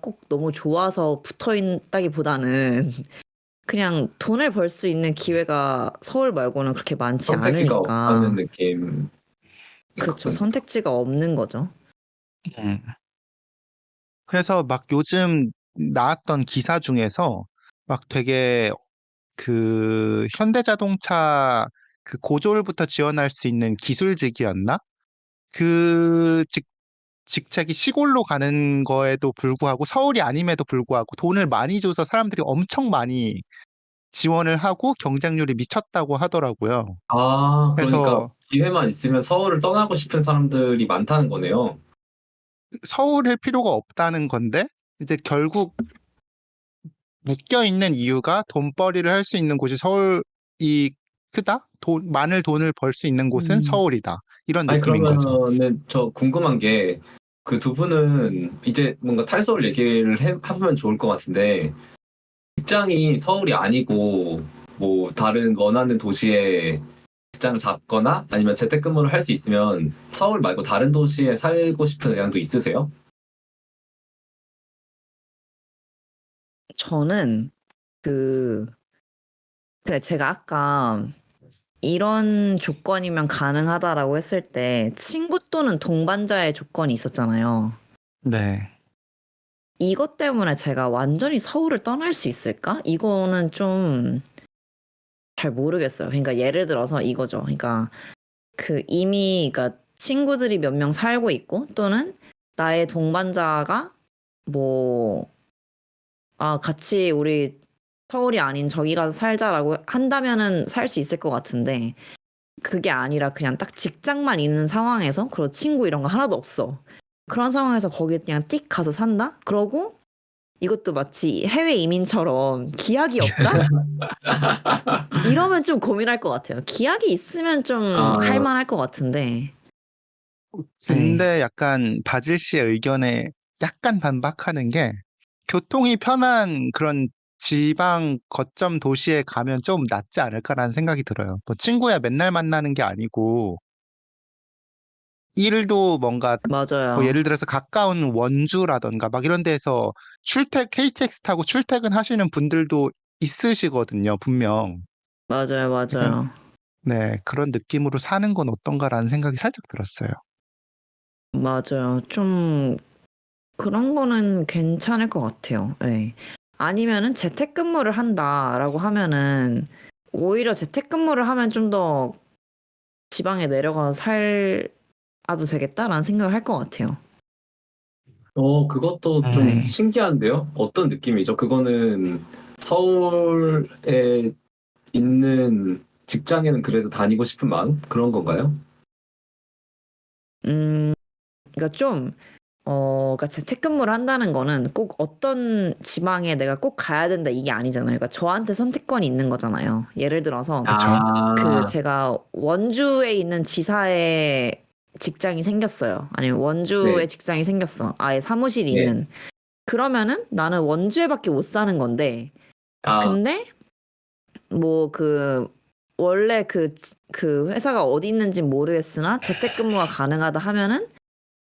꼭 너무 좋아서 붙어 있다기보다는 그냥 돈을 벌 수 있는 기회가 서울 말고는 그렇게 많지 선택지가 없다는 않으니까. 느낌인 그렇죠. 거군요. 선택지가 없는 거죠. 음. 그래서 막 요즘 나왔던 기사 중에서 막 되게 그 현대자동차 그 고졸부터 지원할 수 있는 기술직이었나? 그 직책이 시골로 가는 거에도 불구하고 서울이 아님에도 불구하고 돈을 많이 줘서 사람들이 엄청 많이 지원을 하고 경쟁률이 미쳤다고 하더라고요. 아, 그러니까 그래서 기회만 있으면 서울을 떠나고 싶은 사람들이 많다는 거네요. 서울일 필요가 없다는 건데 이제 결국 묶여 있는 이유가 돈벌이를 할 수 있는 곳이 서울이 크다? 많은 돈을 벌 수 있는 곳은 음. 서울이다. 이런 아니, 느낌인 거죠. 그러면은 저 궁금한 게 그 두 분은 이제 뭔가 탈서울 얘기를 해보면 좋을 것 같은데 직장이 서울이 아니고 뭐 다른 원하는 도시에 직장을 잡거나 아니면 재택근무를 할 수 있으면 서울 말고 다른 도시에 살고 싶은 의향도 있으세요? 저는 그, 그래, 제가 아까 이런 조건이면 가능하다라고 했을 때 친구 또는 동반자의 조건이 있었잖아요. 네. 이것 때문에 제가 완전히 서울을 떠날 수 있을까? 이거는 좀 잘 모르겠어요. 그러니까 예를 들어서 이거죠. 그러니까 그러니까 친구들이 몇 명 살고 있고 또는 나의 동반자가 뭐 같이 우리 서울이 아닌 저기 가서 살자라고 한다면은 살 수 있을 것 같은데 그게 아니라 그냥 딱 직장만 있는 상황에서 그리고 친구 이런 거 하나도 없어. 그런 상황에서 거기 그냥 띡 가서 산다? 그러고 이것도 마치 해외 이민처럼 기약이 없다? 이러면 좀 고민할 것 같아요. 기약이 있으면 좀 아, 할만할 것 같은데. 네. 근데 약간 바질 씨의 의견에 약간 반박하는 게 교통이 편한 그런 지방 거점 도시에 가면 좀 낫지 않을까라는 생각이 들어요. 뭐 친구야 맨날 만나는 게 아니고 일도 뭔가 뭐 맞아요. 예를 들어서 가까운 원주라던가 막 이런 데서 KTX 타고 출퇴근하시는 분들도 있으시거든요, 분명. 맞아요. 그래서 맞아요. 네, 그런 느낌으로 사는 건 어떤가라는 생각이 살짝 들었어요. 맞아요. 좀 그런 거는 괜찮을 것 같아요. 네. 아니면은 재택근무를 한다라고 하면은 오히려 재택근무를 하면 좀 더 지방에 내려가서 살아도 되겠다라는 생각을 할 것 같아요. 그것도 좀 네. 신기한데요? 어떤 느낌이죠? 그거는 서울에 있는 직장에는 그래도 다니고 싶은 마음? 그런 건가요? 그러니까 좀 그러니까 재택근무를 한다는 거는 꼭 어떤 지방에 내가 꼭 가야 된다 이게 아니잖아요. 그러니까 저한테 선택권이 있는 거잖아요. 예를 들어서 그쵸? 그 아, 제가 원주에 있는 지사에 직장이 생겼어요. 아니면 원주에 네, 직장이 생겼어. 아예 사무실이 네. 있는. 그러면은 나는 원주에밖에 못 사는 건데, 아, 근데 뭐 원래 그 회사가 어디 있는지 모르겠으나 재택근무가 가능하다 하면은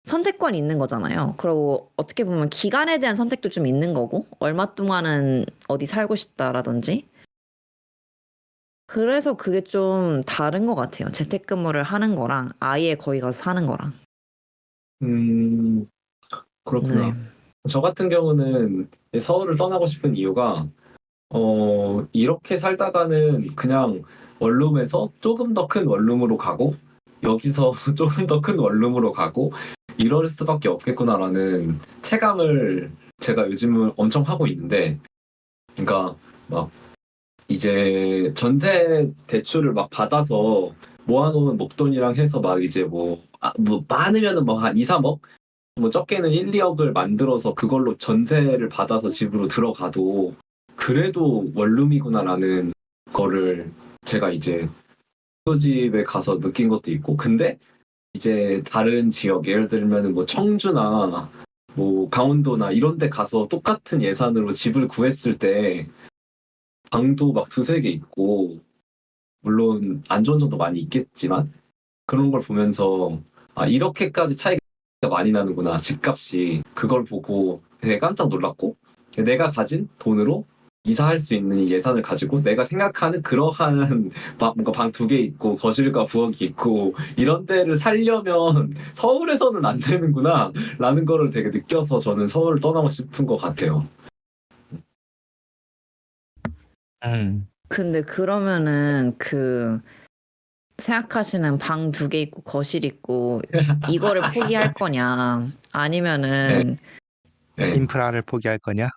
선택권이 있는 거잖아요. 그리고 어떻게 보면 기간에 대한 선택도 좀 있는 거고, 얼마 동안은 어디 살고 싶다라든지. 그래서 그게 좀 다른 것 같아요. 재택근무를 하는 거랑 아예 거기 가서 사는 거랑. 음, 네. 그렇구나. 저 같은 경우는 서울을 떠나고 싶은 이유가, 이렇게 살다가는 그냥 원룸에서 조금 더 큰 원룸으로 가고, 여기서 조금 더 큰 원룸으로 가고, 이럴 수밖에 없겠구나라는 체감을 제가 요즘은 엄청 하고 있는데, 그러니까 막 이제 전세 대출을 막 받아서 모아놓은 목돈이랑 해서 막 이제 뭐 많으면은 뭐 한 2, 3억? 뭐 적게는 1, 2억을 만들어서 그걸로 전세를 받아서 집으로 들어가도 그래도 원룸이구나라는 거를 제가 이제 소집에 가서 느낀 것도 있고, 근데 이제 다른 지역 예를 들면 뭐 청주나 뭐 강원도나 이런 데 가서 똑같은 예산으로 집을 구했을 때 방도 막 두세 개 있고, 물론 안 좋은 점도 많이 있겠지만 그런 걸 보면서 아, 이렇게까지 차이가 많이 나는구나, 집값이. 그걸 보고 되게 깜짝 놀랐고, 내가 가진 돈으로 이사할 수 있는 이 예산을 가지고 내가 생각하는 그러한 뭔가 방 두 개 있고 거실과 부엌이 있고 이런 데를 살려면 서울에서는 안 되는구나 라는 거를 되게 느껴서 저는 서울을 떠나고 싶은 것 같아요. 음. 근데 그러면은 생각하시는 방 두 개 있고 거실 있고 이거를 포기할 거냐 네, 아니면은 네, 인프라를 포기할 거냐?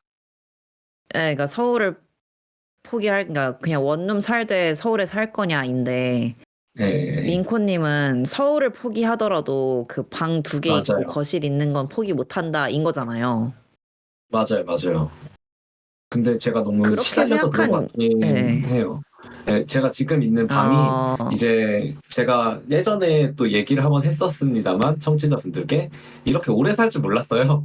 그러니까 서울을 그러니까 그냥 원룸 살되 서울에 살 거냐인데 네, 민코님은 서울을 포기하더라도 그 방 두 개 있고 맞아요. 거실 있는 건 포기 못 한다인 거잖아요. 맞아요, 맞아요. 근데 제가 너무 그렇게 시달려서 그런 것 생각한 같긴 예. 해요. 네, 제가 지금 있는 방이 어, 이제 제가 예전에 또 얘기를 한번 했었습니다만 청취자분들께 이렇게 오래 살 줄 몰랐어요.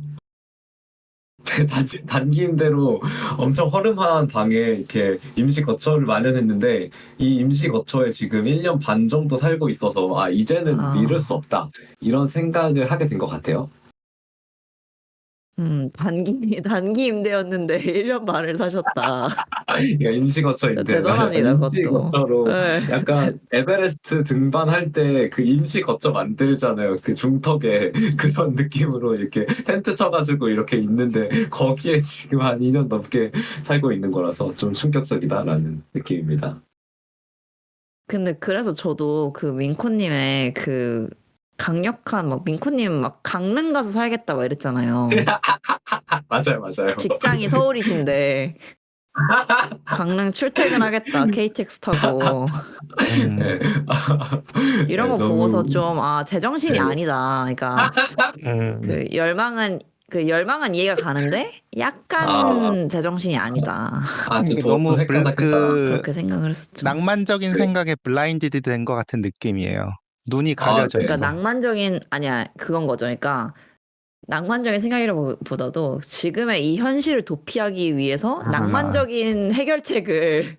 단기 임대로 엄청 허름한 방에 이렇게 임시 거처를 마련했는데 이 임시 거처에 지금 1년 반 정도 살고 있어서 아, 이제는 미룰 수 아, 없다. 이런 생각을 하게 된 것 같아요. 단기 임대였는데 1년 반을 사셨다. 그러니까 임시 진짜 거처인데 나 약간 대단합니다, 임시 그것도. 거처로 예. 약간 에베레스트 등반할 때 그 임시 거처 만들잖아요. 그 중턱에 그런 느낌으로 이렇게 텐트 쳐가지고 이렇게 있는데 거기에 지금 한 2년 넘게 살고 있는 거라서 좀 충격적이다라는 느낌입니다. 근데 그래서 저도 그 민코님의 강력한 민코님 막 강릉 가서 살겠다 막 이랬잖아요. 맞아요, 맞아요. 직장이 서울이신데 강릉 출퇴근하겠다 KTX 타고 음. 네. 이런 네, 거 보고서 너무 좀 제정신이 네. 아니다. 그러니까 음. 열망은 이해가 가는데 아, 약간 제정신이 아니다. 아주 이게 좀 획가닥했다. 그렇게 생각을 했었죠. 낭만적인 그, 생각에 블라인디드 된 것 같은 느낌이에요. 눈이 아, 가려져 네. 그러니까 있어. 아니야, 그건 거죠. 그러니까 낭만적인 생각이라기보다도 지금의 이 현실을 도피하기 위해서 아, 낭만적인 해결책을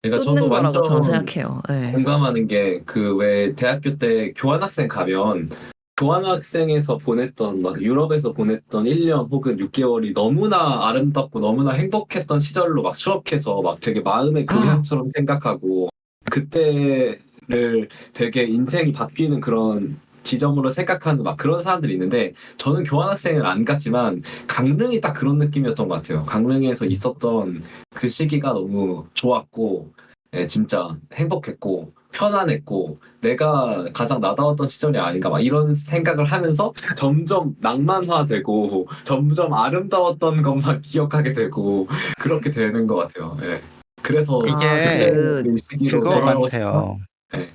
그러니까 저도 쫓는 거라고 저는 완전 생각해요. 네. 공감하는 게 그 왜 대학교 때 교환학생 가면 교환학생에서 보냈던 막 유럽에서 보냈던 1년 혹은 6개월이 너무나 아름답고 너무나 행복했던 시절로 막 추억해서 막 되게 마음의 고향처럼 생각하고 그때를 되게 인생이 바뀌는 그런 지점으로 생각하는 막 그런 사람들이 있는데 저는 교환학생을 안 갔지만 강릉이 딱 그런 느낌이었던 것 같아요. 강릉에서 있었던 그 시기가 너무 좋았고 예, 진짜 행복했고 편안했고 내가 가장 나다웠던 시절이 아닌가 막 이런 생각을 하면서 점점 낭만화되고 점점 아름다웠던 것만 기억하게 되고 그렇게 되는 것 같아요. 예. 그래서 아, 이게 그때 시기로 그거 네. 돌아가고 싶다. 같아요. 예.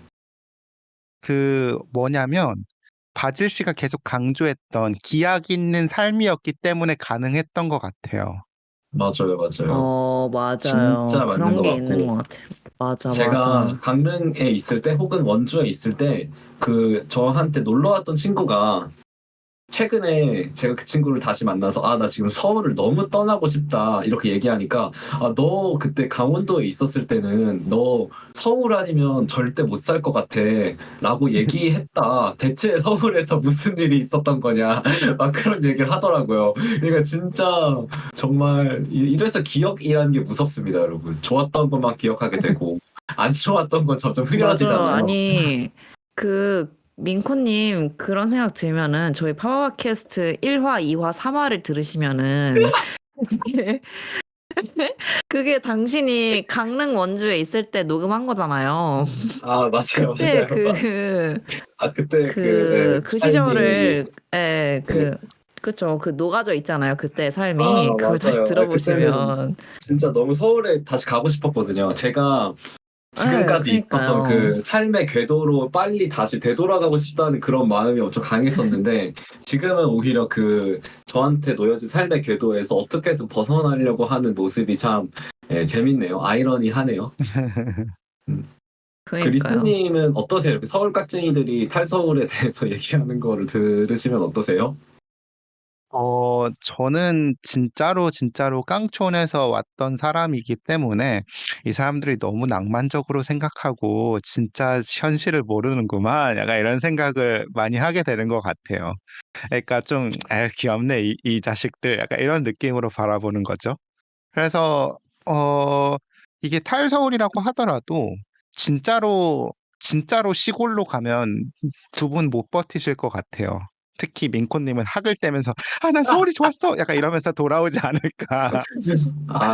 그 뭐냐면 바질 씨가 계속 강조했던 기약 있는 삶이었기 때문에 가능했던 것 같아요. 맞아요, 맞아요. 맞아요. 진짜 맞는 그런 것 게 있는 같고 것 같아요. 맞아, 제가 맞아. 강릉에 있을 때 혹은 원주에 있을 때 그 저한테 놀러 왔던 친구가 최근에 제가 그 친구를 다시 만나서 나 지금 서울을 너무 떠나고 싶다 이렇게 얘기하니까 너 그때 강원도에 있었을 때는 너 서울 아니면 절대 못 살 것 같아 라고 얘기했다. 대체 서울에서 무슨 일이 있었던 거냐 막 그런 얘기를 하더라고요. 그러니까 진짜 정말 이래서 기억이라는 게 무섭습니다, 여러분. 좋았던 것만 기억하게 되고 안 좋았던 건 점점 맞아요. 흐려지잖아요. 아니, 민코님, 그런 생각 들면은, 저희 파워캐스트 1화, 2화, 3화를 들으시면은, 그게 당신이 강릉 원주에 있을 때 녹음한 거잖아요. 맞아요, 그때 맞아요. 그때 그 삶이 시절을, 네. 그쵸. 그 녹아져 있잖아요. 그때 삶이. 그걸 다시 맞아요. 그때는 들어보시면. 진짜 너무 서울에 다시 가고 싶었거든요. 제가 지금까지 있었던 그니까요. 그 삶의 궤도로 빨리 다시 되돌아가고 싶다는 그런 마음이 엄청 강했었는데, 지금은 오히려 그 저한테 놓여진 삶의 궤도에서 어떻게든 벗어나려고 하는 모습이 참 재밌네요. 아이러니하네요. 음. 그 그니까요. 리스님은 어떠세요? 이렇게 서울 깍쟁이들이 탈서울에 대해서 얘기하는 거를 들으시면 어떠세요? 저는 진짜로 깡촌에서 왔던 사람이기 때문에 이 사람들이 너무 낭만적으로 생각하고 진짜 현실을 모르는구만. 약간 이런 생각을 많이 하게 되는 것 같아요. 그러니까 좀, 귀엽네, 이 자식들. 약간 이런 느낌으로 바라보는 거죠. 그래서, 어, 이게 탈서울이라고 하더라도 진짜로 시골로 가면 두 분 못 버티실 것 같아요. 특히 민코님은 학을 떼면서 난 서울이 좋았어 약간 이러면서 돌아오지 않을까.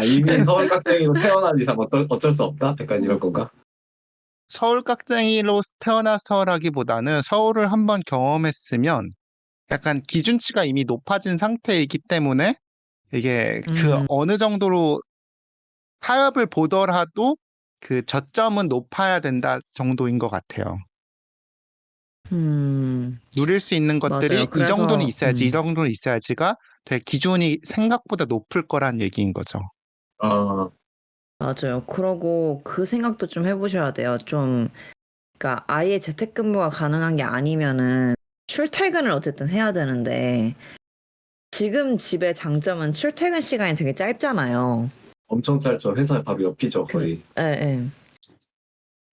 이미 서울 깍쟁이로 태어난 이상 어쩔 수 없다? 약간 이런 건가? 서울 깍쟁이로 태어나서라기보다는 서울을 한번 경험했으면 약간 기준치가 이미 높아진 상태이기 때문에 이게 그 음, 어느 정도로 타협을 보더라도 그 저점은 높아야 된다 정도인 것 같아요. 음, 누릴 수 있는 것들이 맞아요. 이 정도는 그래서, 있어야지, 이 정도는 있어야지가 되게 기준이 생각보다 높을 거란 얘기인 거죠. 아, 맞아요. 그러고 그 생각도 좀 해보셔야 돼요. 그러니까 아예 재택근무가 가능한 게 아니면은 출퇴근을 어쨌든 해야 되는데 지금 집의 장점은 출퇴근 시간이 되게 짧잖아요. 엄청 짧죠. 회사의 바로 옆이죠, 거의. 예, 예.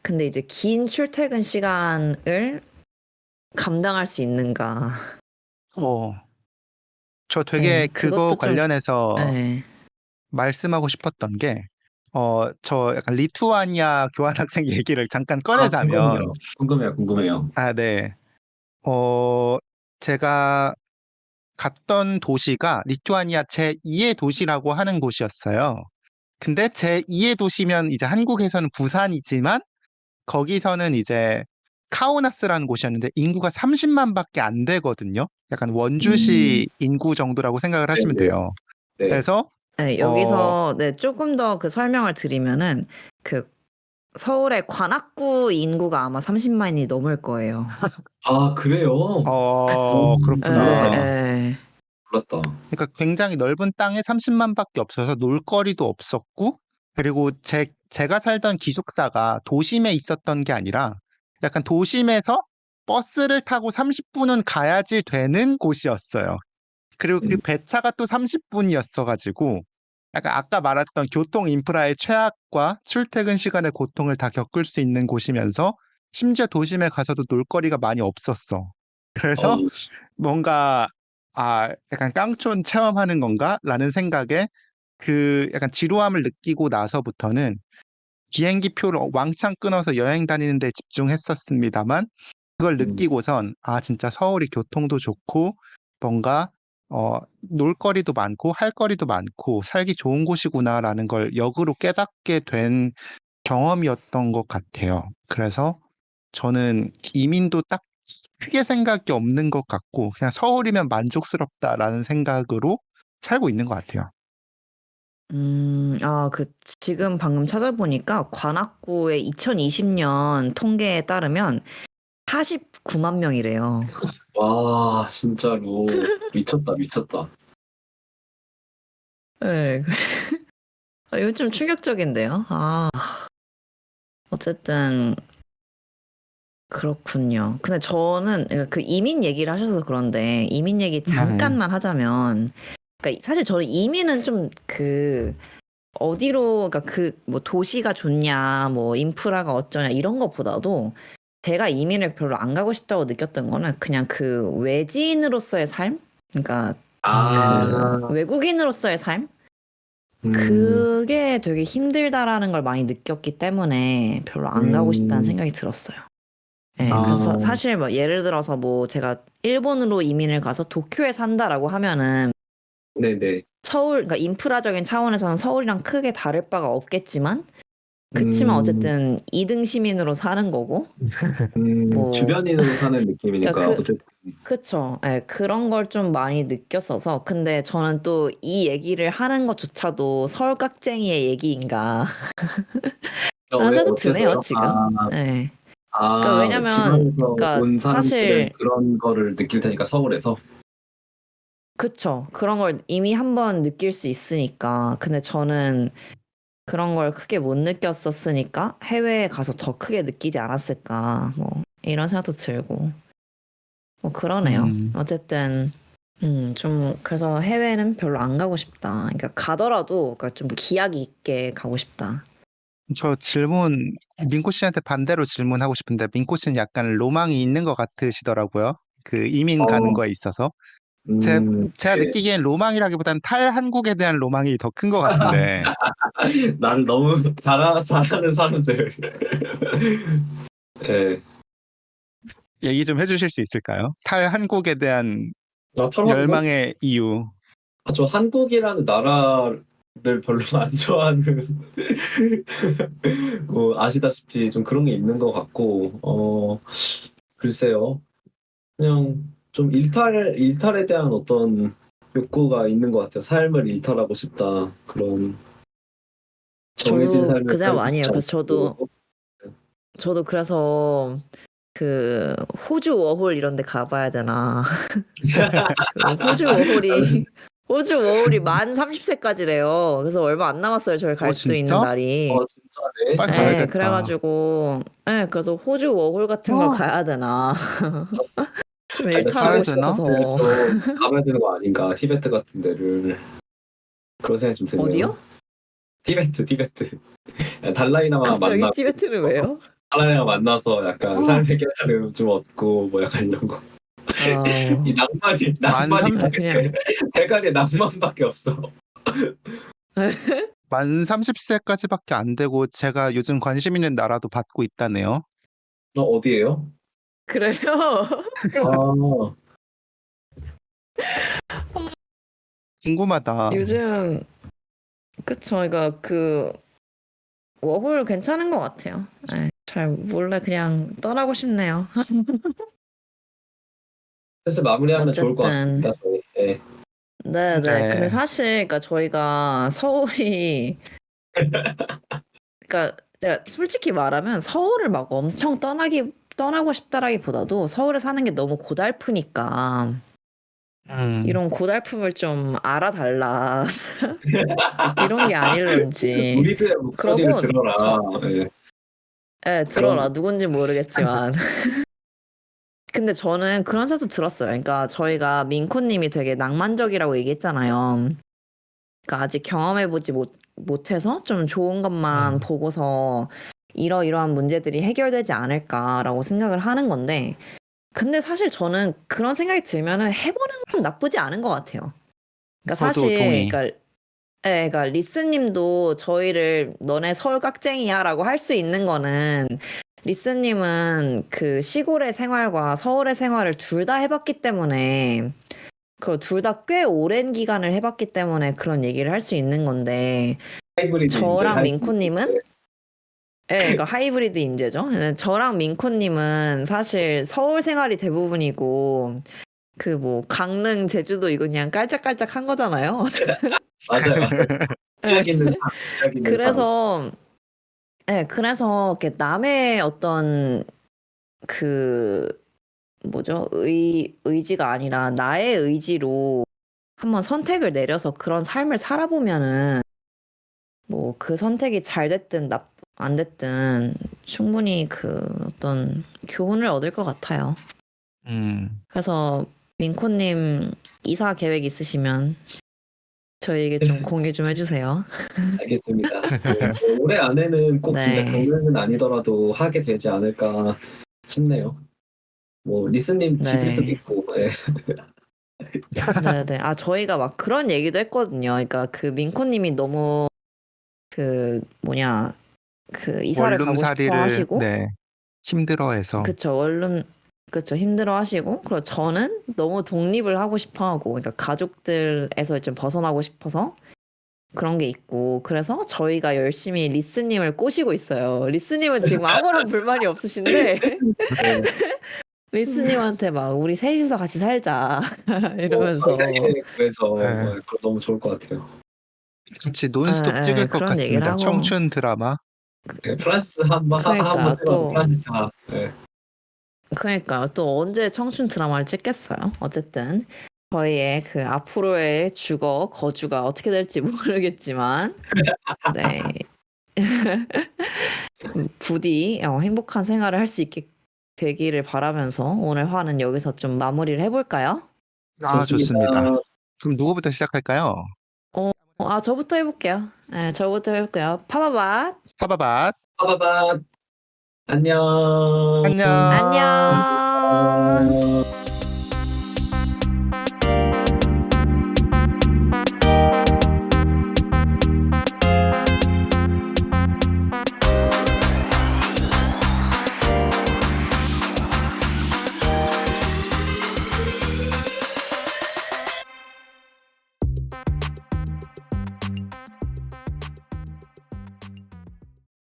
근데 이제 긴 출퇴근 시간을 감당할 수 있는가. 어, 저 되게 예, 그거 그것도 좀, 관련해서 예. 말씀하고 싶었던 게, 저 약간 리투아니아 교환학생 얘기를 잠깐 꺼내자면, 궁금해요. 궁금해요, 궁금해요. 네. 어, 제가 갔던 도시가 리투아니아 제2의 도시라고 하는 곳이었어요. 근데 제2의 도시면 이제 한국에서는 부산이지만, 거기서는 이제 카오나스라는 곳이었는데 인구가 30만밖에 안 되거든요. 약간 음, 원주시 인구 정도라고 생각을 하시면 네네. 돼요. 네. 그래서 네, 어, 여기서 네, 조금 더 그 설명을 드리면은 그 서울의 관악구 인구가 아마 30만이 넘을 거예요. 그래요? 예, 그렇구나. 몰랐다. 예. 몰랐다. 그러니까 굉장히 넓은 땅에 30만밖에 없어서 놀거리도 없었고, 그리고 제가 살던 기숙사가 도심에 있었던 게 아니라 약간 도심에서 버스를 타고 30분은 가야지 되는 곳이었어요. 그리고 그 음, 배차가 또 30분이었어가지고 약간 아까 말했던 교통 인프라의 최악과 출퇴근 시간의 고통을 다 겪을 수 있는 곳이면서 심지어 도심에 가서도 놀거리가 많이 없었어. 그래서 어우, 뭔가 약간 깡촌 체험하는 건가? 라는 생각에 그 약간 지루함을 느끼고 나서부터는 비행기 표를 왕창 끊어서 여행 다니는 데 집중했었습니다만 그걸 음, 느끼고선 진짜 서울이 교통도 좋고 뭔가 놀거리도 많고 할 거리도 많고 살기 좋은 곳이구나라는 걸 역으로 깨닫게 된 경험이었던 것 같아요. 그래서 저는 이민도 딱 크게 생각이 없는 것 같고 그냥 서울이면 만족스럽다라는 생각으로 살고 있는 것 같아요. 지금 방금 찾아보니까 관악구의 2020년 통계에 따르면 49만 명이래요. 와, 진짜로 미쳤다, 미쳤다. 네. 이거 좀 충격적인데요. 어쨌든 그렇군요. 근데 저는 그 이민 얘기를 하셔서 그런데 이민 얘기 잠깐만 하자면, 그러니까 사실 저는 이민은 좀 어디로, 그러니까 뭐 도시가 좋냐, 뭐 인프라가 어쩌냐 이런 것보다도 제가 이민을 별로 안 가고 싶다고 느꼈던 거는 그냥 그 외지인으로서의 삶? 그러니까 아, 외국인으로서의 삶? 음, 그게 되게 힘들다라는 걸 많이 느꼈기 때문에 별로 안 가고 싶다는 생각이 들었어요. 네, 그래서 아, 사실 뭐 예를 들어서 뭐 제가 일본으로 이민을 가서 도쿄에 산다라고 하면은 네네. 그러니까 인프라적인 차원에서는 서울이랑 크게 다를 바가 없겠지만, 그치만 어쨌든 2등 시민으로 사는 거고, 뭐, 주변인으로 사는 그러니까 느낌이니까, 어쨌든. 그쵸. 예, 그런 걸 좀 많이 느꼈어서. 근데 저는 또 이 얘기를 하는 것조차도 서울깍쟁이의 얘기인가 라는 왜, 생각도 드네요, 어째서요? 지금. 예. 그러니까 왜냐면, 지방에서 그러니까 온 사람들은 사실, 그런 거를 느낄 테니까, 서울에서. 그쵸. 그런 걸 이미 한번 느낄 수 있으니까. 근데 저는 그런 걸 크게 못 느꼈었으니까 해외에 가서 더 크게 느끼지 않았을까. 뭐, 이런 생각도 들고. 뭐, 그러네요. 음, 어쨌든, 좀, 그래서 해외는 별로 안 가고 싶다. 그러니까 가더라도, 그러니까 좀 기약 있게 가고 싶다. 저 민코 씨한테 반대로 질문하고 싶은데, 민코 씨는 약간 로망이 있는 것 같으시더라고요. 그 이민 가는 어, 거에 있어서. 제가 네. 느끼기엔 로망이라기보단 탈한국에 대한 로망이 더 큰 것 같은데, 나를 너무 잘하는 사람들. 네. 얘기 좀 해주실 수 있을까요? 탈한국에 대한 탈환국? 열망의 이유. 저 한국이라는 나라를 별로 안 좋아하는, 뭐, 아시다시피 좀 그런 게 있는 것 같고, 글쎄요. 그냥 좀 일탈에 대한 어떤 욕구가 있는 것 같아요. 삶을 일탈하고 싶다. 그런 정해진 저도 삶을 그 생각 살고 많이 해요. 싶지 그래서 않고. 저도 그래서 그 호주 워홀 이런 데 가봐야 되나. 그 호주 워홀이 만 30세까지래요. 그래서 얼마 안 남았어요. 저희 갈 수 있는 진짜? 날이. 진짜네. 빨리 네, 가야겠다. 그래가지고, 네, 그래서 호주 워홀 같은 걸 어, 가야 되나. 좀 아니, 나 일탈하고 가야 되나? 티베트를 싶어서. 좀 가봐야 되는 거 아닌가. 티베트 같은 데를. 그런 생각이 좀 드네요. 어디요? 티베트. 달라이라마 갑자기 만나고, 티베트는 왜요? 달라이라마 만나서 약간 어, 삶의 깨달음 좀 얻고, 뭐 약간 이런 거. 이 어, 만 낭만이 삼, 그냥. 대가리 낭만밖에 없어. 만 30세까지밖에 안 되고 제가 요즘 관심 있는 나라도 받고 있다네요. 어디에요? 그래요? 아, 궁금하다. 요즘, 그쵸. 그러니까 워홀 괜찮은 것 같아요. 네, 잘 몰라. 그냥 떠나고 싶네요. 슬슬 마무리하면 좋을 것 어쨌든. 같습니다. 저희. 네. 네네. 근데 네. 사실, 그러니까 저희가 서울이, 그러니까 제가 솔직히 말하면 서울을 막 엄청 떠나고 싶다라기보다도 서울에 사는 게 너무 고달프니까 음, 이런 고달픔을 좀 알아달라. 이런 게 아닐런지. 우리들의 목소리를 그러고, 들어라. 네. 들어라. 그런 누군지 모르겠지만. 근데 저는 그런 생각도 들었어요. 그러니까 저희가 민코님이 되게 낭만적이라고 얘기했잖아요. 그러니까 아직 경험해보지 못해서 좀 좋은 것만 음. 보고서 이러이러한 문제들이 해결되지 않을까라고 생각을 하는 건데, 근데 사실 저는 그런 생각이 들면은 해보는 건 나쁘지 않은 것 같아요. 그러니까 저도 사실, 동의. 그러니까 리스님도 저희를 너네 서울 깍쟁이야라고 할 수 있는 거는, 리스님은 그 시골의 생활과 서울의 생활을 둘 다 해봤기 때문에, 그 둘 다 꽤 오랜 기간을 해봤기 때문에 그런 얘기를 할 수 있는 건데, 하이브리드 인재, 저랑 하이브리드 민코님은 인재. 예, 그러니까 하이브리드 인재죠. 저랑 민코님은 사실 서울 생활이 대부분이고 그 뭐 강릉, 제주도 이거 그냥 깔짝깔짝 한 거잖아요. 맞아요, 맞아요. 예. 이야기는 이야기는 그래서 그래서 이렇게 남의 어떤 그 뭐죠? 의지가 아니라 나의 의지로 한번 선택을 내려서 그런 삶을 살아보면은 뭐 그 선택이 잘 됐든 안 됐든 충분히 그 어떤 교훈을 얻을 것 같아요. 그래서 민코님 이사 계획 있으시면 저희에게 좀 공유 좀 해주세요. 알겠습니다. 뭐 올해 안에는 꼭 진짜 네. 강릉은 아니더라도 하게 되지 않을까 싶네요. 뭐 리스님 집일 수도 네. 있고. 예. 네네. 아, 저희가 막 그런 얘기도 했거든요. 그러니까 그 민코님이 너무 그 뭐냐 그 이사를 가고 싶어 원룸살이를 하시고 힘들어해서 그쵸 힘들어 하시고 그리고 저는 너무 독립을 하고 싶어 하고 그러니까 가족들에서 좀 벗어나고 싶어서 그런 게 있고 그래서 저희가 열심히 리스님을 꼬시고 있어요. 리스님은 지금 아무런 불만이 없으신데 네. 리스님한테 막 우리 셋이서 같이 살자 이러면서 방세계 구해서 예, 그거 너무 좋을 것 같아요. 같이 논스톱 찍을 것 그런 얘기를 같습니다. 하고 청춘 드라마. 네, 프란시스 한번 그러니까 찍어도 프란시스 네. 그러니까 또 언제 청춘 드라마를 찍겠어요. 어쨌든 저희의 그 앞으로의 거주가 어떻게 될지 모르겠지만 네 부디 행복한 생활을 할 수 있게 되기를 바라면서 오늘 화는 여기서 좀 마무리를 해볼까요? 아, 좋습니다. 좋습니다. 그럼 누구부터 시작할까요? 저부터 해볼게요. 네, 저부터 해볼게요. 파바밭 파바밭. 빠바바 안녕. 안녕. 안녕.